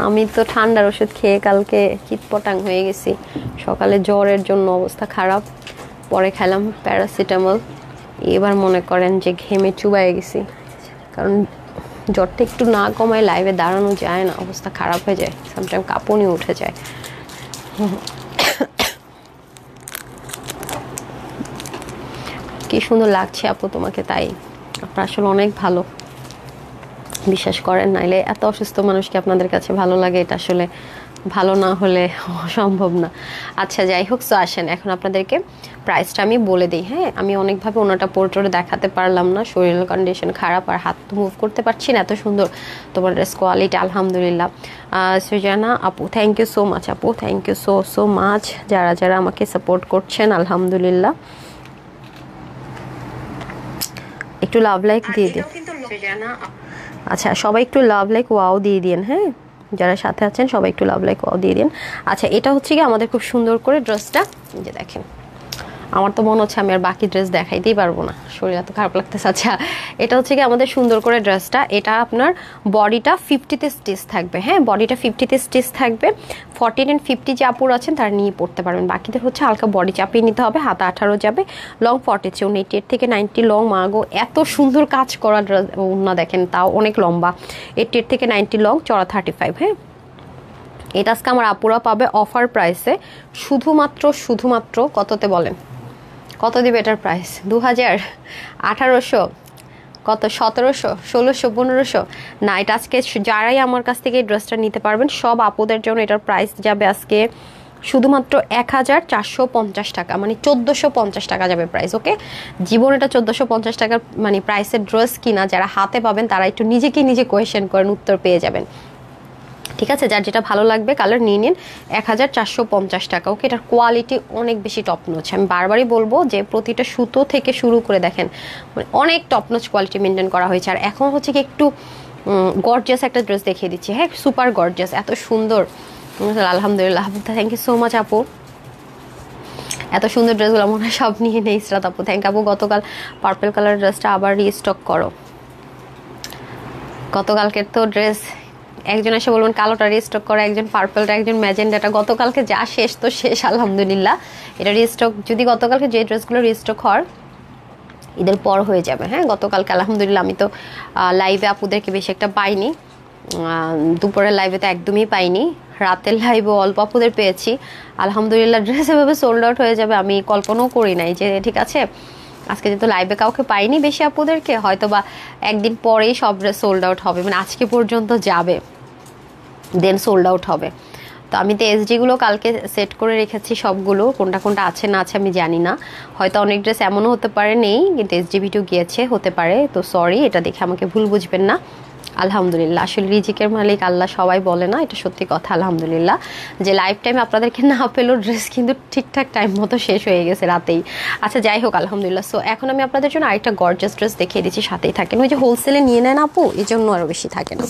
[SPEAKER 1] আমি তো ঠান্ডার ওষুধ খেয়ে কালকে চিৎপটাং হয়ে গেছি, সকালে জ্বরের জন্য অবস্থা খারাপ, পরে খেলাম প্যারাসিটামল। এবার মনে করেন যে ঘেমে চুবাই গেছি, কারণ জ্বরটা একটু না কমায় লাইভে দাঁড়ানো যায় না, অবস্থা খারাপ হয়ে যায়, সামটাইম কাঁপুনি উঠে যায়। কি সুন্দর লাগছে আপু তোমাকে, তাই আপনার আসলে অনেক ভালো, বিশ্বাস করেন, নাইলে এত অসুস্থ মানুষকে আপনাদের কাছে ভালো লাগে, এটা আসলে ভালো না হলে সম্ভব না। আচ্ছা যাই হোক, সো আসেন এখন আপনাদেরকে প্রাইসটা আমি বলে দিই। হ্যাঁ, আমি অনেকভাবে ওনাটা পোর্ট্রে দেখাতে পারলাম না, শরীরের কন্ডিশন খারাপ, আর হাত তো মুভ করতে পারছি না। এত সুন্দর তোমার ড্রেস কোয়ালিটি, আলহামদুলিল্লাহ। সৃজনা আপু, থ্যাংক ইউ সো মাচ আপু, থ্যাংক ইউ সো মাচ, যারা যারা আমাকে সাপোর্ট করছেন, আলহামদুলিল্লাহ। একটু লাভ লাইক দিয়ে দিন। আচ্ছা, সবাই একটু লাভ লাইক ওয়াও দিয়ে দিন। হ্যাঁ, যারা সাথে আছেন সবাই একটু লাভ লাইক ওয়াও দিয়ে দিন। আচ্ছা, এটা হচ্ছে কি আমাদের খুব সুন্দর করে ড্রেসটা, যে দেখেন, আমার তো মনে হচ্ছে আমি আর বাকি ড্রেস দেখাইতেই পারবো না, শরীর এত খারাপ লাগতেছে। আচ্ছা, এটা হচ্ছে কি আমাদের সুন্দর করে ড্রেসটা, এটা আপনার বডিটা 50-তে স্টিচ থাকবে। হ্যাঁ, বডিটা 50-তে স্টিচ থাকবে। 14 and 50 যে আপুর আছেন তারা নিয়ে পড়তে পারবেন, বাকিদের হচ্ছে হালকা বডি চাপিয়ে নিতে হবে। হাতা 18 যাবে, লং 40, 88 থেকে 90 লং। মাগো এত সুন্দর কাজ করা ড্রেস না, দেখেন তাও অনেক লম্বা, 88 থেকে 90 লং, চড়া 35। হ্যাঁ, এটা আজকে আমার আপুরা পাবে অফার প্রাইসে, শুধুমাত্র কততে বলেন, কত দিবে এটার প্রাইস? 2000, 1800, কত, 1700, 1600, 1500? না, এটা আজকে যারাই আমার কাছ থেকে এই ড্রেসটা নিতে পারবেন সব আপুদের জন্য এটার প্রাইস যাবে আজকে শুধুমাত্র 1450 টাকা, মানে 1450 টাকা যাবে প্রাইস। ওকে, জীবন এটা 1450 টাকার মানে প্রাইসের ড্রেস কিনা যারা হাতে পাবেন তারা একটু নিজেকে নিজে কোয়েশ্চেন করেন, উত্তর পেয়ে যাবেন। ঠিক আছে, যার যেটা ভালো লাগবে কালার নিয়ে নিন। 1450 টাকা। ওকে, এটার কোয়ালিটি অনেক বেশি টপ নচ। আমি বারবারই বলবো যে প্রতিটা সুতো থেকে শুরু করে দেখেন মানে অনেক টপ নচ কোয়ালিটি মেনটেন করা হয়েছে। আর এখন হচ্ছে কি একটু গর্জিয়াস একটা ড্রেস দেখিয়ে দিচ্ছি। হ্যাঁ, সুপার গর্জিয়াস, এত সুন্দর। আলহামদুলিল্লাহ, থ্যাংক ইউ সো মাচ আপু। এত সুন্দর ড্রেসগুলো মনে হয় সব নিয়ে নেই ইসরাত আপু। থ্যাংক আপু। গতকাল পার্পল কালার ড্রেসটা আবার রিস্টক করো। গতকালকের তো ড্রেস একজন এসে বলবেন কালোটা রিস্টক করা, একজন পার্পলটা, একজন ম্যাজেন্ডাটা। গতকালকে যা শেষ তো শেষ, আলহামদুলিল্লাহ। এটা রিস্টক, যদি গতকালকে যে ড্রেসগুলো রিস্টক হওয়ার ঈদের পর হয়ে যাবে। হ্যাঁ, গতকালকে আলহামদুলিল্লাহ আমি তো লাইভে আপুদেরকে বেশি একটা পাইনি, দুপুরের লাইভে তো একদমই পাইনি, রাতের লাইভে অল্প আপুদের পেয়েছি। আলহামদুলিল্লাহ ড্রেস এভাবে সোল্ড আউট হয়ে যাবে আমি কল্পনাও করি নাই যে, ঠিক আছে আজকে যেহেতু লাইভে কাউকে পাইনি বেশি আপুদেরকে, হয়তো বা একদিন পরেই সব ড্রেস সোল্ড আউট হবে, মানে আজকে পর্যন্ত যাবে দেন সোল্ড আউট হবে। তো আমি তো এসডিগুলো কালকে সেট করে রেখেছি সবগুলো, কোনটা কোনটা আছে না আছে আমি জানি না। হয়তো অনেক ড্রেস এমনও হতে পারে নেই, কিন্তু এসডি ভিডিও গিয়েছে হতে পারে। তো সরি, এটা দেখে আমাকে ভুল বুঝবেন না। আলহামদুলিল্লাহ, আসলে রিজিকের মালিক আল্লাহ, সবাই বলে না, এটা সত্যি কথা। আলহামদুলিল্লাহ যে লাইফ টাইম আপনাদেরকে না পেলেও ড্রেস কিন্তু ঠিকঠাক টাইম মতো শেষ হয়ে গেছে রাতেই। আচ্ছা যাই হোক, আলহামদুলিল্লাহ। সো এখন আমি আপনাদের জন্য আরেকটা গর্জাস ড্রেস দেখিয়ে দিচ্ছি, সাথেই থাকেন। ওই যে হোলসেলে নিয়ে নেন আপু, এই জন্য আরও বেশি থাকে না।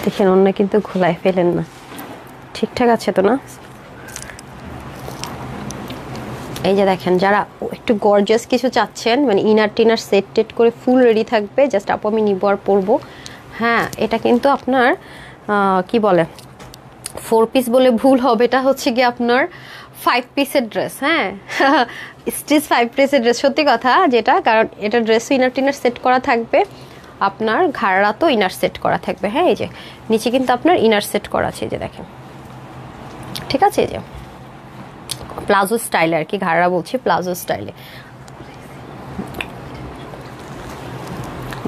[SPEAKER 1] দেখেন অন্য কিন্তু খোলায় ফেলেন না, ঠিকঠাক আছে তো না? এই যে দেখেন, যারা একটু গর্জিয়াস কিছু চাচ্ছেন, মানে ইনার টিনার সেট টেট করে ফুল রেডি থাকবে, জাস্ট আপু আমি নিবো আর পরবো। হ্যাঁ, এটা কিন্তু আপনার কি বলে 4 পিস বলে ভুল হবে, এটা হচ্ছে কি আপনার 5 পিসের ড্রেস। হ্যাঁ, স্টিচ 5 পিসের ড্রেস, সত্যি কথা যেটা, কারণ এটা ড্রেসও ইনার টিনার সেট করা থাকবে, আপনার ঘাড়া তো ইনার সেট করা থাকবে। হ্যাঁ, এই যে নিচে কিন্তু আপনার ইনার সেট করা আছে, এই যে দেখেন, ঠিক আছে? এই যে প্লাজো স্টাইলে আর কি, ঘাড়া বলছি, প্লাজো স্টাইলে।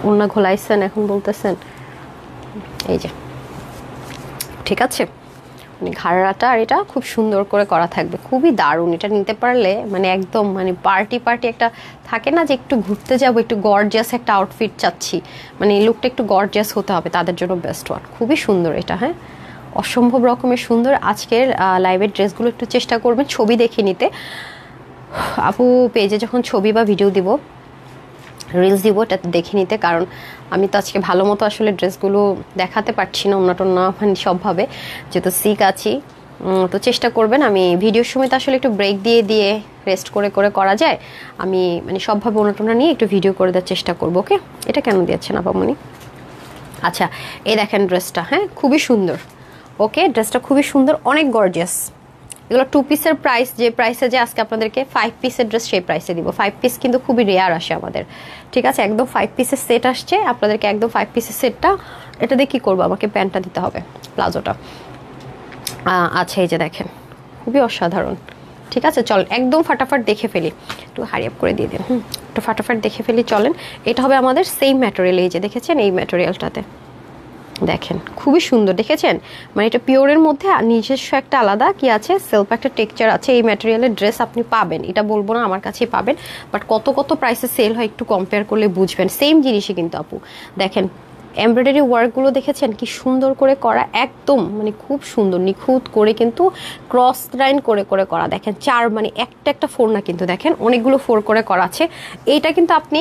[SPEAKER 1] ওনা ঘোলাইছেন এখন বলতেছেন, এই যে ঠিক আছে, মানে ঘাড়াটা আর এটা খুব সুন্দর করে করা থাকবে, খুবই দারুণ। এটা নিতে পারলে মানে একদম মানে পার্টি পার্টি একটা থাকে না যে একটু ঘুরতে যাবো, একটু গর্জিয়াস একটা আউটফিট চাচ্ছি, মানে এই লুকটা একটু গর্জিয়াস হতে হবে, তাদের জন্য বেস্ট ওয়ান। খুবই সুন্দর এটা, হ্যাঁ অসম্ভব রকমের সুন্দর। আজকের লাইভের ড্রেসগুলো একটু চেষ্টা করবেন ছবি দেখে নিতে। আপু পেজে যখন ছবি বা ভিডিও দিব, রিলস দিব, এটা দেখে নিতে, কারণ আমি তো আজকে ভালো মতো আসলে ড্রেসগুলো দেখাতে পারছি না, অন্য টন্য মানে সবভাবে, যেহেতু সিক আছি, তো চেষ্টা করবেন। আমি ভিডিওর সময় তো আসলে একটু ব্রেক দিয়ে দিয়ে রেস্ট করে করে করা যায়, আমি মানে সবভাবে অনুটোনা নিয়ে একটু ভিডিও করে দেওয়ার চেষ্টা করবো। ওকে, এটা কেন দিয়েছেন আপামনি? আচ্ছা, এই দেখেন ড্রেসটা, হ্যাঁ খুবই সুন্দর। ওকে, ড্রেসটা খুবই সুন্দর, অনেক গর্জিয়াস। এগুলো 2 পিসের প্রাইস, যে প্রাইসে যে আজকে আপনাদেরকে 5 পিসের ড্রেস সেই প্রাইসে দিব। 5 পিস কিন্তু খুবই রেয়ার আসে আমাদের, ঠিক আছে? একদম 5 পিসের সেট আসছে আপনাদেরকে, একদম 5 পিসের সেটটা। এটা দিয়ে কী করবো, আমাকে প্যান্টটা দিতে হবে, প্লাজোটা। আচ্ছা, এই যে দেখেন, খুবই অসাধারণ, ঠিক আছে? চল একদম ফাটাফাট দেখে ফেলি, একটু হারি আপ করে দিয়ে দিন। একটু ফাটাফাট দেখে ফেলি, চলেন। এটা হবে আমাদের সেম ম্যাটেরিয়াল, এই যে দেখেছেন এই ম্যাটেরিয়ালটাতে, দেখেন খুবই সুন্দর, দেখেছেন? মানে এটা পিওরের মধ্যে নিজস্ব একটা আলাদা কি আছে, সেলফ একটা টেক্সচার আছে। এই ম্যাটেরিয়ালের ড্রেস আপনি পাবেন, এটা বলবো না আমার কাছেই পাবেন, বাট কত কত প্রাইসে সেল হয় একটু কম্পেয়ার করলে বুঝবেন। সেম জিনিসই কিন্তু আপু, দেখেন এমব্রয়ডারি ওয়ার্কগুলো দেখেছেন কি সুন্দর করে করা, একদম মানে খুব সুন্দর নিখুঁত করে কিন্তু ক্রস লাইন করে করে করা। দেখেন চার মানে একটা একটা ফোর না, কিন্তু দেখেন অনেকগুলো ফোর করে করা আছে। এইটা কিন্তু আপনি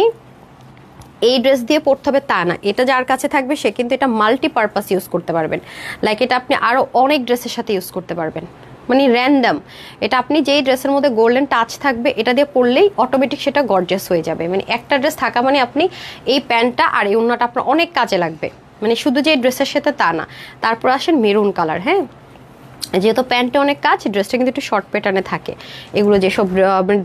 [SPEAKER 1] এই ড্রেস দিয়ে পরতে হবে তা না, এটা যার কাছে থাকবে সে কিন্তু এটা মাল্টিপারপাস ইউজ করতে পারবেন। লাইক এটা আপনি আরও অনেক ড্রেসের সাথে ইউজ করতে পারবেন, মানে র্যান্ডাম। এটা আপনি যেই ড্রেসের মধ্যে গোল্ডেন টাচ থাকবে এটা দিয়ে পরলেই অটোমেটিক সেটা গর্জিয়াস হয়ে যাবে। মানে একটা ড্রেস থাকা মানে আপনি এই প্যান্টটা আর এই ওড়নাটা আপনার অনেক কাজে লাগবে, মানে শুধু যে ড্রেসের সাথে তা না। তারপর আসেন মেরুন কালার, হ্যাঁ যেহেতু প্যান্টে অনেক কাজ, ড্রেসটা কিন্তু একটু শর্ট প্যাটার্নে থাকে। এগুলো যেসব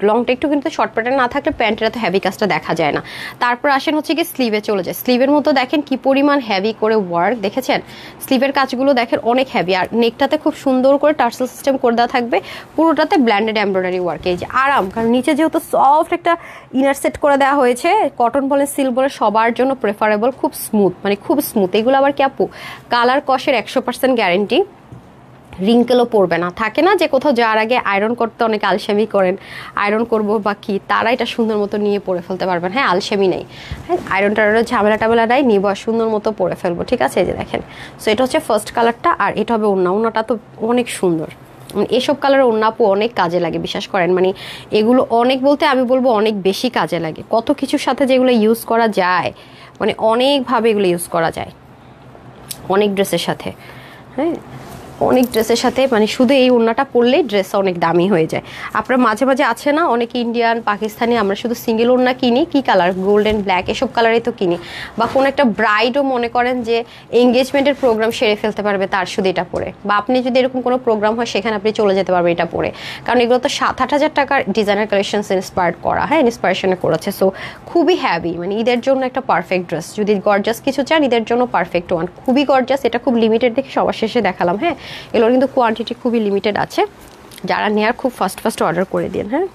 [SPEAKER 1] লংটা একটু কিন্তু শর্ট প্যাটার্ন না থাকলে প্যান্টের এত হ্যাভি কাজটা দেখা যায় না। তারপর আসেন হচ্ছে কি স্লিভে চলে যায়। স্লিভের মতো দেখেন কি পরিমাণ হ্যাভি করে ওয়ার্ক, দেখেছেন? স্লিভের কাজগুলো দেখেন অনেক হ্যাভি, আর নেকটাতে খুব সুন্দর করে টার্সেল সিস্টেম করে দেওয়া থাকবে, পুরোটাতে ব্ল্যান্ডেড এমব্রয়ডারি ওয়ার্ক। এই যে আরাম, কারণ নিচে যেহেতু সফট একটা ইনার সেট করে দেওয়া হয়েছে, কটন বলে সিল্ক বলে সবার জন্য প্রেফারেবল, খুব স্মুথ, মানে খুব স্মুথ। এগুলো আবার কি আপু কালার কষের 100% গ্যারেন্টি, রিঙ্কেলও পড়বে না। থাকে না যে কোথাও যাওয়ার আগে আয়রন করতে অনেক আলসেমি করেন, আয়রন করবো বা কি, তারা এটা সুন্দর মতো নিয়ে পরে ফেলতে পারবেন। হ্যাঁ আলসেমি নেই, হ্যাঁ আয়রন টায়রনের ঝামেলা টামেলা নাই, নিব সুন্দর মতো পরে ফেলবো, ঠিক আছে? এই যে দেখেন, সো এটা হচ্ছে ফার্স্ট কালারটা, আর এটা হবে ওড়না। ওড়নাটা তো অনেক সুন্দর, এসব কালারের ওড়না আপু অনেক কাজে লাগে, বিশ্বাস করেন। মানে এগুলো অনেক বলতে আমি বলবো অনেক বেশি কাজে লাগে, কত কিছুর সাথে যেগুলো ইউজ করা যায়, মানে অনেকভাবে এগুলো ইউজ করা যায় অনেক ড্রেসের সাথে। হ্যাঁ অনেক ড্রেসের সাথে, মানে শুধু এই ওড়নাটা পরলেই ড্রেস অনেক দামি হয়ে যায়। আপনার মাঝে মাঝে আছে না অনেক ইন্ডিয়ান পাকিস্তানি, আমরা শুধু সিঙ্গেল ওড়না কিনি, কি কালার, গোল্ডেন ব্ল্যাক এসব কালারই তো কিনি। বা কোনো একটা ব্রাইডও মনে করেন যে এঙ্গেজমেন্টের প্রোগ্রাম সেরে ফেলতে পারবে তার শুধু এটা পরে, বা আপনি যদি এরকম কোনো প্রোগ্রাম হয় সেখানে আপনি চলে যেতে পারবেন এটা পরে, কারণ এগুলো তো 7-8 হাজার টাকার ডিজাইনার কালেকশন ইন্সপায়ার্ড করা, হ্যাঁ ইন্সপায়ারেশনে করেছে। সো খুবই হ্যাভি, মানে ঈদের জন্য একটা পারফেক্ট ড্রেস, যদি গর্জাস কিছু চান ঈদের জন্য পারফেক্ট ওয়ান, খুবই গর্জাস। এটা খুব লিমিটেড দেখে সবার শেষে দেখালাম, হ্যাঁ এগুলোর কিন্তু কোয়ান্টিটি খুবই লিমিটেড আছে, যারা নেয়ার খুব ফাস্ট অর্ডার করে দিন। হ্যাঁ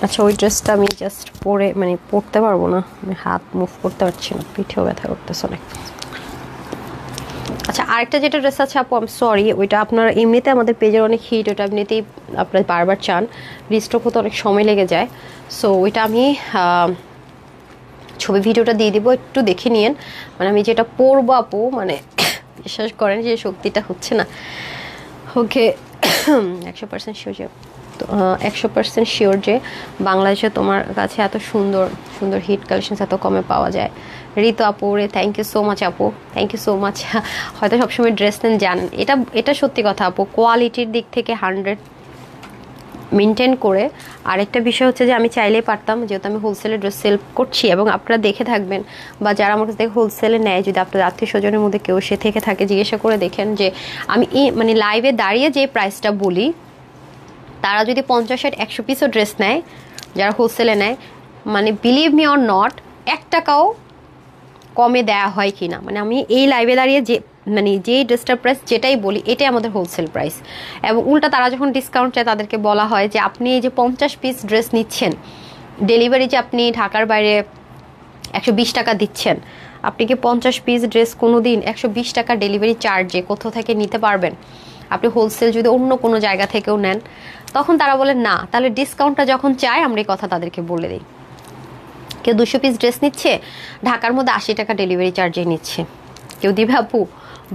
[SPEAKER 1] আচ্ছা, ওই ড্রেসটা আমি জাস্ট পরে মানে পরতে পারবো না, আমি হাত মুভ করতে পারছি না, পিঠেও ব্যথা করতেছে অনেক। আচ্ছা আরেকটা যেটা ড্রেস আছে আপু, আমি সরি, ওইটা আপনার এমনিতে আমাদের পেজের অনেক হিট, ওটা এমনিতেই আপনার বারবার চান, রিস্টক হতে অনেক সময় লেগে যায়। সো ওইটা আমি ছবি ভিডিওটা দিয়ে দিব, একটু দেখে নিয়েন। মানে আমি যেটা পরবো আপু, মানে বিশ্বাস করেন যে শক্তিটা হচ্ছে না। ওকে 100% শিওর যে 100% শিওর যে বাংলাদেশে তোমার কাছে এত সুন্দর সুন্দর হিট কালেকশন এত কমে পাওয়া যায়। ঋতু আপু রে, থ্যাংক ইউ সো মাচ আপু, থ্যাংক ইউ সো মাচ। হয়তো সবসময় ড্রেস নেন জানেন, এটা সত্যি কথা আপু, কোয়ালিটির দিক থেকে 100 মেনটেন করে। আরেকটা বিষয় হচ্ছে যে আমি চাইলেই পারতাম, যেহেতু আমি হোলসেলে ড্রেস সেল করছি এবং আপনারা দেখে থাকবেন বা যারা আমার কাছ থেকে হোলসেলে নেয়, যদি আপনার আত্মীয় স্বজনের মধ্যে কেউ সে থেকে থাকে জিজ্ঞাসা করে দেখেন যে আমি মানে লাইভে দাঁড়িয়ে যে প্রাইসটা বলি, তারা যদি 50-100 পিসও ড্রেস নেয় যারা হোলসেলে নেয়, মানে বিলিভ মি অর নট 1 টাকাও কমে দেয়া হয় কি না। মানে আমি এই লাইভে দাঁড়িয়ে যে মানে যেই ড্রেসটার প্রাইস যেটাই বলি এটাই আমাদের হোলসেল প্রাইস। এবং উল্টা তারা যখন ডিসকাউন্ট চায় তাদেরকে বলা হয় যে আপনি এই যে 50 পিস ড্রেস নিচ্ছেন, ডেলিভারি যে আপনি ঢাকার বাইরে 120 টাকা দিচ্ছেন, আপনি কি 50 পিস ড্রেস কোনো দিন 120 টাকা ডেলিভারি চার্জে কোথাও থেকে নিতে পারবেন? আপনি হোলসেল যদি অন্য কোনো জায়গা থেকেও নেন, তখন তারা বলে না। তাহলে ডিসকাউন্টটা যখন চায় আমরা এই কথা তাদেরকে বলে দিই। কেউ 200 পিস ড্রেস নিচ্ছে, ঢাকার মধ্যে 80 টাকা ডেলিভারি চার্জে নিচ্ছে। কেউ দিবে আপু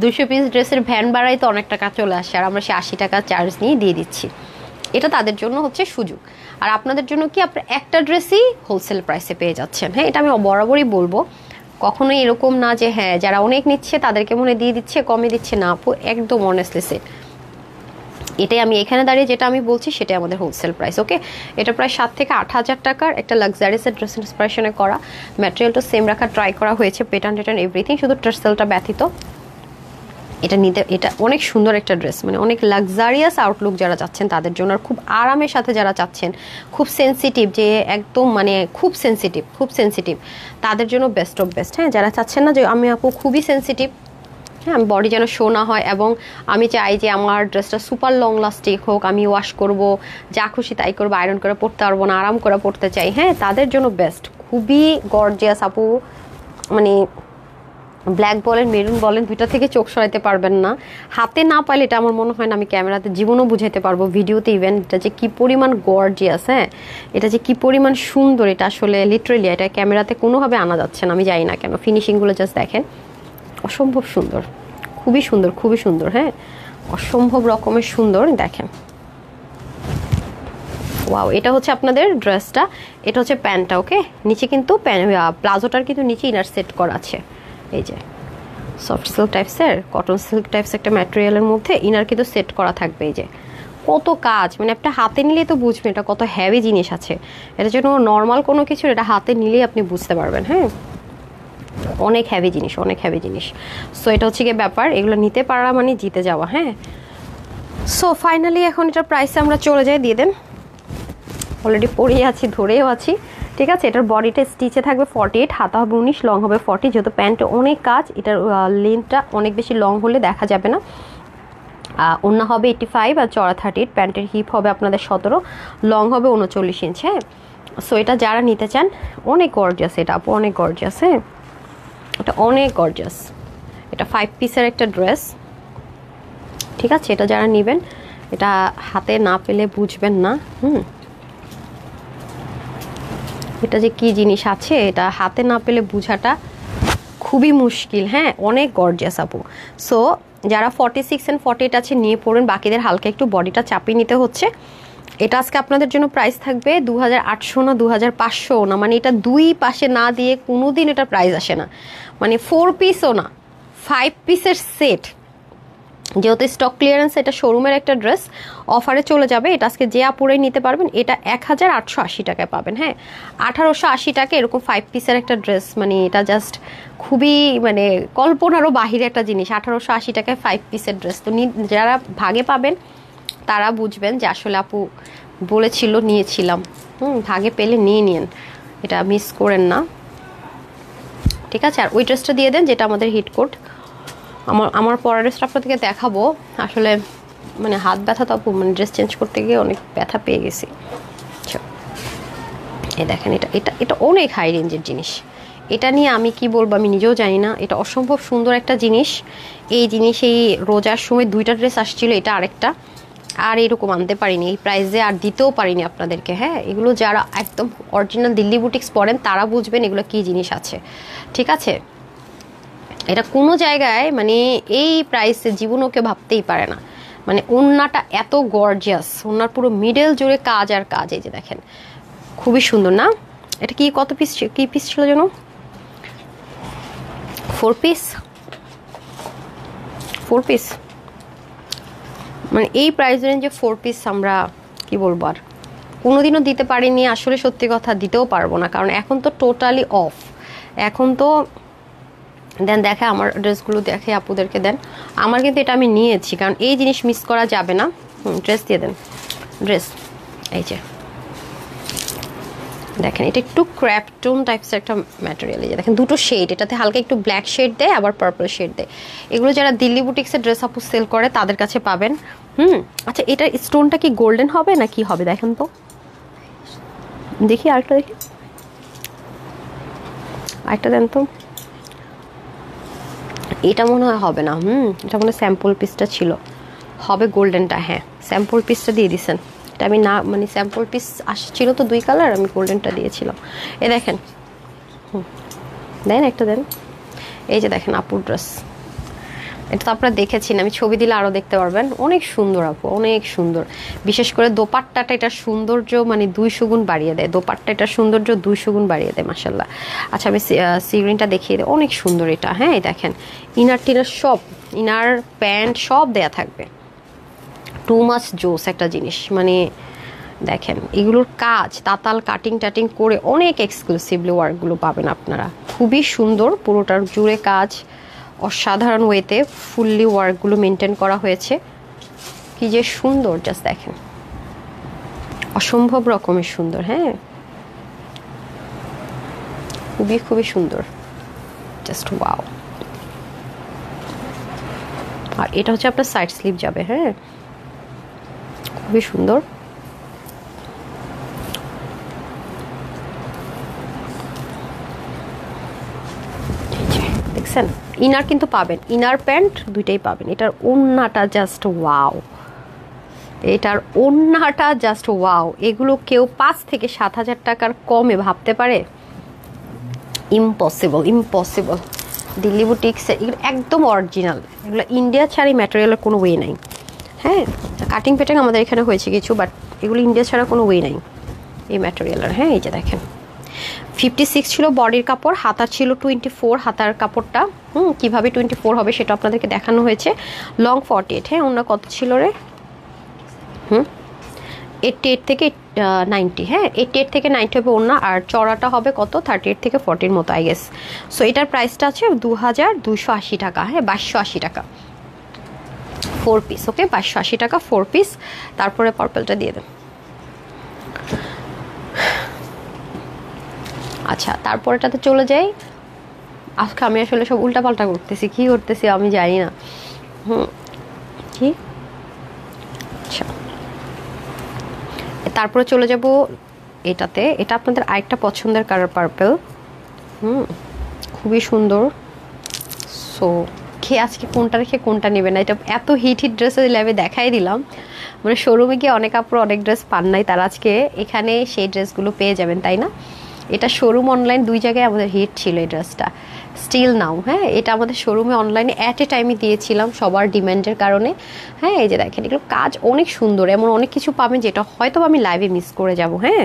[SPEAKER 1] 200 পিস ড্রেসের ভ্যান ভাড়াই তো অনেক টাকা চলে আসে, আর আমরা সে 80 টাকা চার্জ নিয়ে দিয়ে দিচ্ছি। এটা তাদের জন্য হচ্ছে সুযোগ, আর আপনাদের জন্য কি আপনার একটা ড্রেসই হোলসেল প্রাইসে পেয়ে যাচ্ছেন। হ্যাঁ, এটা আমি বরাবরই বলবো, কখনোই এরকম না যে হ্যাঁ যারা অনেক নিচ্ছে তাদেরকে মনে দিয়ে দিচ্ছে, কমে দিচ্ছে না আপু, একদম অনেস্টলি সেট। এটাই আমি এখানে দাঁড়িয়ে যেটা আমি বলছি সেটাই আমাদের হোলসেল প্রাইস। ওকে, এটা প্রায় 7 থেকে 8 হাজার টাকার একটা লাক্সারিয়াস ড্রেস ইন্সপিরেশনে করা। ম্যাটেরিয়ালটা সেম রাখা ট্রাই করা হয়েছে, প্যাটার্ন টেটার্ন এভরিথিং, শুধু টার্সেলটা ব্যতীত। এটা নিতে, এটা অনেক সুন্দর একটা ড্রেস, মানে অনেক লাক্সারিয়াস আউটলুক যারা চাচ্ছেন তাদের জন্য, আর খুব আরামের সাথে যারা চাচ্ছেন, খুব সেন্সিটিভ, যে একদম মানে খুব সেন্সিটিভ তাদের জন্য বেস্ট অফ বেস্ট। হ্যাঁ, যারা চাচ্ছেন না যে আমি আপু খুবই সেন্সিটিভ, হ্যাঁ আমি বডি যেন শো না হয় এবং আমি চাই যে আমার ড্রেসটা সুপার লং লাস্টিক হোক, আমি ওয়াশ করব, যা খুশি তাই করবো, আয়রন করে পরতে পারবো না, আরাম করে পরতে চাই, হ্যাঁ তাদের জন্য বেস্ট। খুবই গর্জিয়াস আপু, মানে ব্ল্যাক বলেন মেরুন বলেন দুইটা থেকে চোখ সরাইতে পারবেন না। হাতে না পাইলে এটা আমার মনে হয় না আমি ক্যামেরাতে জীবনও বুঝাইতে পারবো, ভিডিওতে ইভেন, এটা যে কি পরিমাণ গর্জিয়াস, হ্যাঁ এটা যে কি পরিমাণ সুন্দর, এটা আসলে লিটারেলি এটা ক্যামেরাতে কোনোভাবে আনা যাচ্ছে না। আমি জানি না কেন, ফিনিশিংগুলো জাস্ট দেখেন, অসম্ভব সুন্দর, খুবই সুন্দর, হ্যাঁ অসম্ভব রকমের সুন্দর। দেখেন ওয়াও, এটা হচ্ছে আপনাদের ড্রেসটা, এটা হচ্ছে প্যান্টটা। ওকে, নিচে কিন্তু প্লাজোটার কিন্তু নিচে ইনার সেট করা আছে, এই যে সফট সিল্ক টাইপসের, কটন সিল্ক টাইপস একটা ম্যাটেরিয়ালের মধ্যে ইনার কিন্তু সেট করা থাকবে। এই যে কত কাজ, মানে একটা হাতে নিলেই তো বুঝবেন এটা কত হেভি জিনিস আছে। এটা জন্য নর্মাল কোনো কিছু, এটা হাতে নিলেই আপনি বুঝতে পারবেন। হ্যাঁ, অনেক হেভি জিনিস। সো এটা হচ্ছে গিয়ে ব্যাপার, এগুলো নিতে পারা মানে জিতে যাওয়া। হ্যাঁ, সো ফাইনালি এখন এটার প্রাইসে আমরা চলে যাই, দিয়ে দেন। অলরেডি পরেই আছি, ধরেও আছি, ঠিক আছে। এটার বডিটা স্টিচে থাকবে 48, হাতা হবে 19, লং হবে 40। যেহেতু প্যান্টে অনেক কাজ, এটার লেন্থটা অনেক বেশি লং হলে দেখা যাবে না। ওড়না হবে 85 আর চড়া 38। প্যান্টের হিপ হবে আপনাদের 17, লং হবে 39 ইঞ্চ। হ্যাঁ, সো এটা যারা নিতে চান, অনেক গর্জিয়াস এটা আপু, অনেক গর্জিয়াস। হ্যাঁ, এটা অনেক গর্জিয়াস, এটা 5 পিসের একটা ড্রেস, ঠিক আছে। এটা যারা নেবেন, এটা হাতে না পেলে বুঝবেন না। এটা যে কি জিনিস আছে, এটা হাতে না পেলে বোঝাটা খুবই মুশকিল। হ্যাঁ, অনেক গর্জিয়াস আপু। সো যারা 46 and 48 আছে নিয়ে পড়েন, বাকিদের হালকা একটু বডিটা চাপিয়ে নিতে হচ্ছে। এটা আজকে আপনাদের জন্য প্রাইস থাকবে 2800 না 2500 না, মানে এটা দুই পাশে না দিয়ে কোনোদিন এটা প্রাইস আসে না। মানে 4 পিসও না, 5 পিসের সেট, যেহেতু স্টক ক্লিয়ারেন্স, এটা শোরুমের একটা ড্রেস, অফারে চলে যাবে। এটা আজকে যে আপুরেই নিতে পারবেন, এটা 1880 টাকায় পাবেন। হ্যাঁ, 1880 টাকা এরকম 5 পিসের একটা ড্রেস, মানে এটা জাস্ট খুবই মানে কল্পনারও বাহিরে একটা জিনিস। 1880 টাকায় 5 পিসের ড্রেস, তো যারা ভাগে পাবেন তারা বুঝবেন যে আসলে আপু বলেছিল, নিয়েছিলাম। ভাগে পেলে নিয়ে নিন, এটা মিস করেন না, ঠিক আছে। আর ওই ড্রেসটা দিয়ে দেন যেটা আমাদের হিট কোট। আমার পরের ড্রেসটা আপনাদেরকে দেখাবো, আসলে মানে হাত ব্যথা তো আপু, মানে ড্রেস চেঞ্জ করতে গিয়ে অনেক ব্যথা পেয়ে গেছি। এই দেখেন, এটা অনেক হাই রেঞ্জের জিনিস। এটা নিয়ে আমি কি বলবো আমি নিজেও জানি না, এটা অসম্ভব সুন্দর একটা জিনিস। এই জিনিস এই রোজার সময় 2টা ড্রেস আসছিল, এটা আরেকটা, আর এরকম আনতে পারিনি এই প্রাইসে, আর দিতেও পারিনি আপনাদেরকে। হ্যাঁ, এগুলো যারা একদম অরিজিনাল দিল্লি বুটিক্স পরেন তারা বুঝবেন এগুলো কি জিনিস আছে, ঠিক আছে। এটা কোনো জায়গায় মানে এই প্রাইসে জীবন ওকে ভাবতেই পারে না। মানে ওড়নাটা এত গর্জিয়াস, ওড়নার পুরো মিডল জুড়ে কাজ আর কাজ। এই যে দেখেন, খুবই সুন্দর না। এটা কি কত পিস, কি পিস ছিল যেন, 4 পিস, মানে এই প্রাইস রেঞ্জে 4 পিস আমরা কি বলবো আর কোনোদিনও দিতে পারিনি, আসলে সত্যি কথা দিতেও পারবো না, কারণ এখন তো টোটালি অফ। এখন তো দেন দেখে আমার ড্রেসগুলো, দেখে আপুদেরকে দেন। আমার কিন্তু এটা আমি নিয়েছি, কারণ এই জিনিস মিস করা যাবে না। ড্রেস দিয়ে দেন, ড্রেস এই যে দেখেন, এটা একটু ক্র্যাপটুন টাইপস একটা ম্যাটেরিয়াল। এই যে দেখেন দুটো শেড, এটাতে হালকা একটু ব্ল্যাক শেড দেয়, আবার পার্পল শেড দেয়। এগুলো যারা দিল্লি বুটিক্সের ড্রেস আপু সেল করে তাদের কাছে পাবেন। আচ্ছা, এটা স্টোনটা কি গোল্ডেন হবে না কি হবে দেখেন তো, দেখি আরেকটা, দেখি আরেকটা দেন তো। এটা মনে হয় হবে না, এটা মনে হয় স্যাম্পল পিসটা ছিল, হবে গোল্ডেনটা। হ্যাঁ, স্যাম্পল পিসটা দিয়ে দিছেন। এটা আমি না, মানে স্যাম্পল পিস আসছিল তো 2 কালার, আমি গোল্ডেনটা দিয়েছিলাম। এ দেখেন, দেন একটা দেন। এই যে দেখেন আপুর ড্রেস, এটা তো আপনারা দেখেছেন, আমি ছবি দিলে আরও দেখতে পারবেন। অনেক সুন্দর আপু, অনেক সুন্দর। বিশেষ করে দোপাট্টাটা এটার সৌন্দর্য মানে 200 গুণ বাড়িয়ে দেয়। দোপাট্টা এটার সৌন্দর্য 200 গুণ বাড়িয়ে দেয়, মাশাল্লাহ। আচ্ছা, আমি সিগ্রিনটা দেখিয়ে দিই, অনেক সুন্দর এটা। হ্যাঁ, দেখেন ইনার টিনার সব, ইনার প্যান্ট সব দেয়া থাকবে। টু মাচ জোস একটা জিনিস, মানে দেখেন এগুলোর কাজ, তাতাল কাটিং টাটিং করে অনেক এক্সক্লুসিভলি ওয়ার্কগুলো পাবেন আপনারা। খুবই সুন্দর, পুরোটার জুড়ে কাজ, অসাধারণ ওয়েতে ফুললি ওয়ার্কগুলো মেনটেন করা হয়েছে। কি যে সুন্দর, জাস্ট দেখেন, অসম্ভব রকমের সুন্দর। হ্যাঁ, খুবই খুবই সুন্দর, জাস্ট ওয়াও। আর এটা হচ্ছে আপনার সাইড স্লিভ যাবে। হ্যাঁ, খুবই সুন্দর। দেখছেন, ইনার কিন্তু পাবেন, ইনার প্যান্ট দুইটাই পাবেন। এটার ওড়নাটা জাস্ট ওয়াও, এটার ওড়নাটা জাস্ট ওয়াও। এগুলো কেউ 5 থেকে 7 হাজার টাকার কমে ভাবতে পারে? Impossible, impossible. দিল্লি বুটিক্স এগুলো একদম অরিজিনাল, এগুলো ইন্ডিয়া ছাড়া ম্যাটেরিয়ালের কোনো ওয়ে নাই। হ্যাঁ, কাটিং প্যাটিং আমাদের এখানে হয়েছে কিছু, বাট এগুলো ইন্ডিয়া ছাড়া কোনো ওয়ে নাই এই ম্যাটেরিয়ালের। হ্যাঁ, এই যে দেখেন 56 ছিল বডির কাপড়, হাতা ছিল 24 হাতার কাপড়টা। কীভাবে 24 হবে সেটা আপনাদেরকে দেখানো হয়েছে। লং 48। হ্যাঁ, অন্য কত ছিল রে? 88 থেকে 90। হ্যাঁ, 88 থেকে 90 হবে ওড়না, আর চড়াটা হবে কত 38 থেকে 40 মতো আই গেস। সো এটার প্রাইসটা আছে 2280 টাকা। হ্যাঁ, 2280 টাকা 4 পিস। ওকে, 2280 টাকা 4 পিস। তারপরে পার্পলটা দিয়ে দেন। আচ্ছা, তারপরেটাতে চলে যাই। আজকে আমি আসলে সব উল্টাপাল্টা করতেছি, কি করতেছি আমি জানি না। কি, আচ্ছা, তারপরে চলে যাব এটাতে। এটা আপনাদের আরেকটা পছন্দের কালার, পার্পল। খুবই সুন্দর। সো খেয়ে আজকে কোনটা রেখে কোনটা নেবে না, এটা এত হিট হিট ড্রেসের ল্যাবে দেখাই দিলাম। মানে শোরুমে গিয়ে অনেক আপুর অনেক ড্রেস পান নাই, তারা আজকে এখানে সেই ড্রেসগুলো পেয়ে যাবেন, তাই না? এটা শোরুম অনলাইন 2 জায়গায় আমাদের হিট ছিল এই ড্রেসটা, স্টিল নাও। হ্যাঁ, এটা আমাদের শোরুমে অনলাইনে অ্যাট এ টাইমে দিয়েছিলাম সবার ডিমান্ডের কারণে। হ্যাঁ, এই যে দেখেন, এগুলো কাজ অনেক সুন্দর। এমন অনেক কিছু পাবেন যেটা হয়তো আমি লাইভে মিস করে যাব। হ্যাঁ,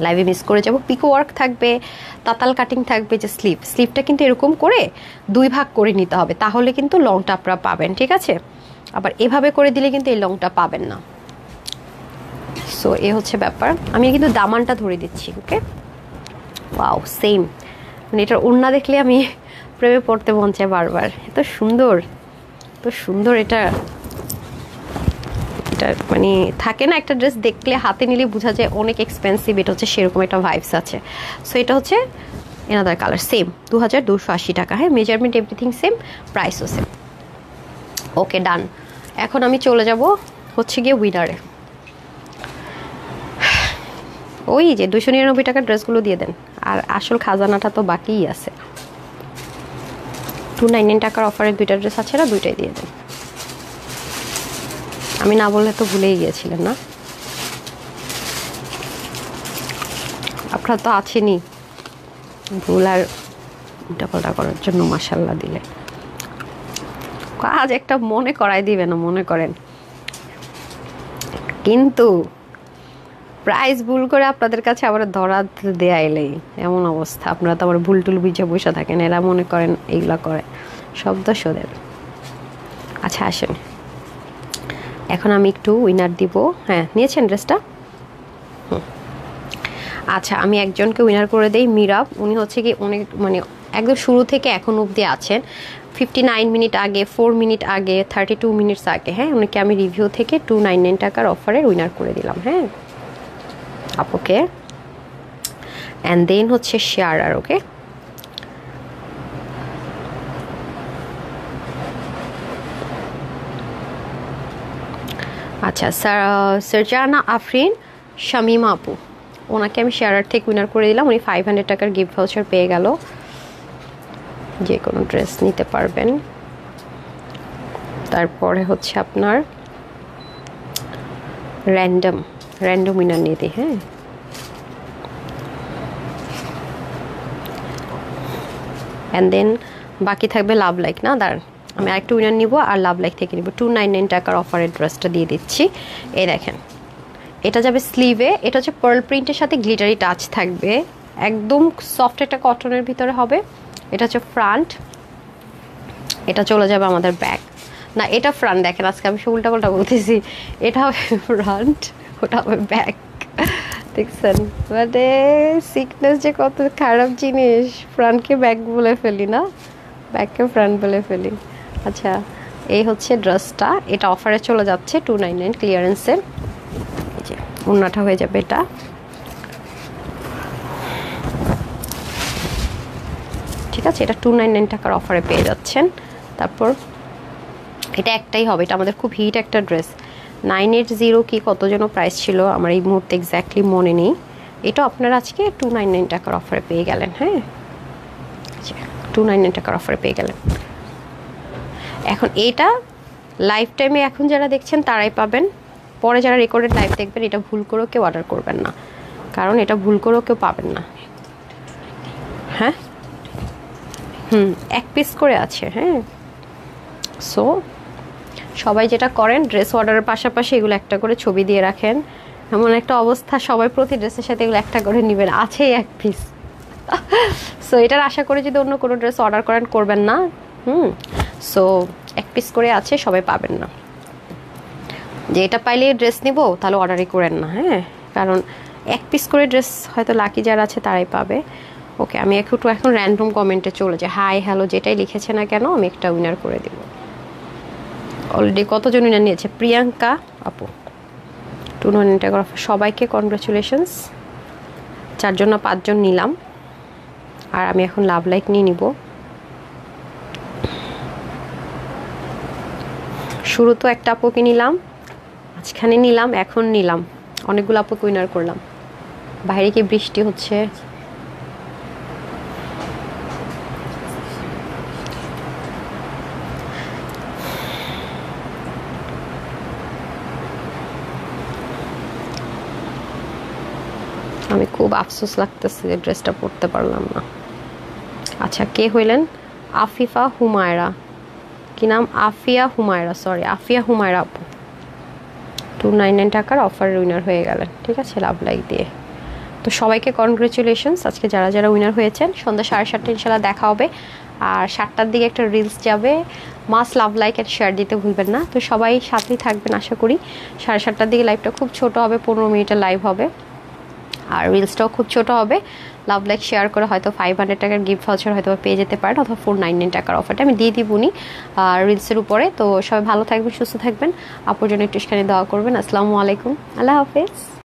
[SPEAKER 1] লাইভে মিস করে যাব। পিকো ওয়ার্ক থাকবে, তাতাল কাটিং থাকবে। যে স্লিভটা কিন্তু এরকম করে 2 ভাগ করে নিতে হবে, তাহলে কিন্তু লংটা আপনারা পাবেন। ঠিক আছে, আবার এভাবে করে দিলে কিন্তু এই লংটা পাবেন না। সো এ হচ্ছে ব্যাপার। আমি কিন্তু দামানটা ধরে দিচ্ছি। ওকে, ওয়াও, সেম। মানে এটার ওড়না দেখলে আমি প্রেমে পড়তে মন চায় বারবার। এত সুন্দর, এত সুন্দর। এটা মানে থাকে না একটা ড্রেস দেখলে হাতে নিলে বোঝা যায় অনেক এক্সপেন্সিভ, এটা হচ্ছে সেরকম একটা ভাইবস আছে। সো এটা হচ্ছে এনাদার কালার, সেম 2280 টাকা। হ্যাঁ, মেজারমেন্ট এভরিথিং সেম, প্রাইসও সেম। ওকে, ডান। এখন আমি চলে যাব হচ্ছে গিয়ে উইনারে। ওই যে 299 টাকার ড্রেসগুলো দিয়ে দেন, আর আসল খাজানাটা তো বাকিই আছে। 299 টাকার অফারে 2টা ড্রেস আছে না, 2টাই দিয়ে দেন। আমি না বললে তো ভুলেই গিয়েছিলেন না, আপনারা তো আছেনই ভুল আর উল্টাপাল্টা করার জন্য। মাশাল্লাহ দিলে কাজ একটা মনে করাই দিবে না, মনে করেন। কিন্তু প্রাইস ভুল করে আপনাদের কাছে আবার ধরা দেয়া এলেই এমন অবস্থা। আপনারা তো আবার ভুল টুল বুঝে বসে থাকেন, এরা মনে করেন এইগুলা করে, শব্দ শোধের। আচ্ছা, আসেন এখন আমি একটু উইনার দিব। হ্যাঁ, নিয়েছেন ড্রেসটা? আচ্ছা, আমি একজনকে উইনার করে দেই, মিরাব। উনি হচ্ছে কি অনেক মানে একদম শুরু থেকে এখন অবধি আছেন, 59 মিনিট আগে, 4 মিনিট আগে, 32 মিনিটস আগে। হ্যাঁ, উনাকে আমি রিভিউ থেকে 299 টাকার অফারের উইনার করে দিলাম। হ্যাঁ আপুকে, অ্যান্ড দেন হচ্ছে শেয়ারার। ওকে, আচ্ছা সারজানা আফরিন শামিমা আপু, ওনাকে আমি শেয়ারার থেকে উইনার করে দিলাম। উনি 500 টাকার গিফট ভাউচার পেয়ে গেল, যে কোনো ড্রেস নিতে পারবেন। তারপরে হচ্ছে আপনার র্যান্ডম উইনার নিয়ে দিই। হ্যাঁ, অ্যান্ড দেন বাকি থাকবে লাভ লাইক। না দাঁড়ান, আমি আরেকটু উইনার নিব আর লাভ লাইক থেকে নিব। 299 টাকার অফারের ড্রেসটা দিয়ে দিচ্ছি। এই দেখেন, এটা যাবে স্লিভে। এটা হচ্ছে পার্ল প্রিন্টের সাথে গ্লিটারি টাচ থাকবে, একদম সফট একটা কটনের ভিতরে হবে। এটা হচ্ছে ফ্রন্ট, এটা চলে যাবে আমাদের ব্যাক। না, এটা ফ্রন্ট, দেখেন আজকে আমি সব উল্টাপাল্টা বলতেছি। এটা হবে ফ্রন্ট, ওটা হবে ব্যাক। দেখছেন মানে সিকনেস যে কত খারাপ জিনিস, ফ্রন্টকে ব্যাক বলে ফেলি না, ব্যাককে ফ্রন্ট বলে ফেলি। আচ্ছা, এই হচ্ছে ড্রেসটা, এটা অফারে চলে যাচ্ছে 299 ক্লিয়ারেন্সে। এই যে ওড়নাটা হয়ে যাবে এটা। ঠিক আছে, এটা 299 টাকার অফারে পেয়ে যাচ্ছেন। তারপর এটা একটাই হবে, এটা আমাদের খুব হিট একটা ড্রেস। 980 কি কত যেন প্রাইস ছিল, আমার এই মুহূর্তে এক্স্যাক্টলি মনে নেই। এটা আপনারা আজকে 299 টাকার অফারে পেয়ে গেলেন। হ্যাঁ, 299 টাকার অফারে পেয়ে গেলেন। এখন এইটা লাইফ টাইমে এখন যারা দেখছেন তারাই পাবেন, পরে যারা রেকর্ডেড লাইভ দেখবেন এটা ভুল করেও কেউ অর্ডার করবেন না, কারণ এটা ভুল করেও কেউ পাবেন না। হ্যাঁ, এক পিস করে আছে। হ্যাঁ, সো সবাই যেটা করেন, ড্রেস অর্ডারের পাশাপাশি এগুলো একটা করে ছবি দিয়ে রাখেন। এমন একটা অবস্থা, সবাই প্রতি ড্রেসের সাথে এগুলো একটা করে নেবেন, আছেই এক পিস। সো এটার আশা করে যদি অন্য কোনো ড্রেস অর্ডার করেন, করবেন না। সো এক পিস করে আছে, সবাই পাবেন না। যে এটা পাইলে ড্রেস নিব তাহলে অর্ডারই করেন না। হ্যাঁ, কারণ এক পিস করে ড্রেস হয়তো লাকি যারা আছে তারাই পাবে। ওকে, আমি একটু এখন র্যান্ডম কমেন্টে চলে যাই, হাই হ্যালো যেটাই লিখেছে না কেন আমি একটা উইনার করে দেব। অলরেডি কতজন উইনার নিয়েছে? প্রিয়াঙ্কা আপু 299 টাকার অফার, সবাইকে কনগ্রাচুলেশনস। 4 জন না 5 জন নিলাম, আর আমি এখন লাভ লাইক নিয়ে নিব। শুরু তো একটা আপুকে নিলাম, মাঝখানে নিলাম, এখন নিলাম, অনেকগুলো আপুকে উইনার করলাম। বাইরে কি বৃষ্টি হচ্ছে? আমি খুব আফসোস লাগতেছে যে ড্রেসটা পরতে পারলাম না। আচ্ছা, কে হইলেন? আফিফা হুমায়রা, কি নাম? আফিয়া হুমায়রা, সরি আফিয়া হুমায়রা আপু 299 টাকার অফারের উইনার হয়ে গেলেন। ঠিক আছে, লাভ লাইক দিয়ে। তো সবাইকে কনগ্রেচুলেশনস আজকে যারা যারা উইনার হয়েছেন। সন্ধ্যা 7:30 ইনশাল্লাহ দেখা হবে, আর 7টার দিকে একটা রিলস যাবে, মাস লাভ লাইক অ্যান্ড শেয়ার দিতে ভুলবেন না। তো সবাই সাথেই থাকবেন আশা করি। 7:30টার দিকে লাইভটা খুব ছোট হবে, 15 মিনিটের লাইভ হবে, আর রিলসটাও খুব ছোট হবে। লাভ লাইক শেয়ার করে হয়তো 500 টাকার গিফট ভাউচার হয়তো পেয়ে যেতে পারেন, অথবা 499 টাকার অফারটা আমি দিয়ে দিবনি রিলসের উপরে। তো সবাই ভালো থাকবেন, সুস্থ থাকবেন, আপুর জন্য একটুখানি দোয়া করবেন। আসসালামু আলাইকুম, আল্লাহ হাফেজ।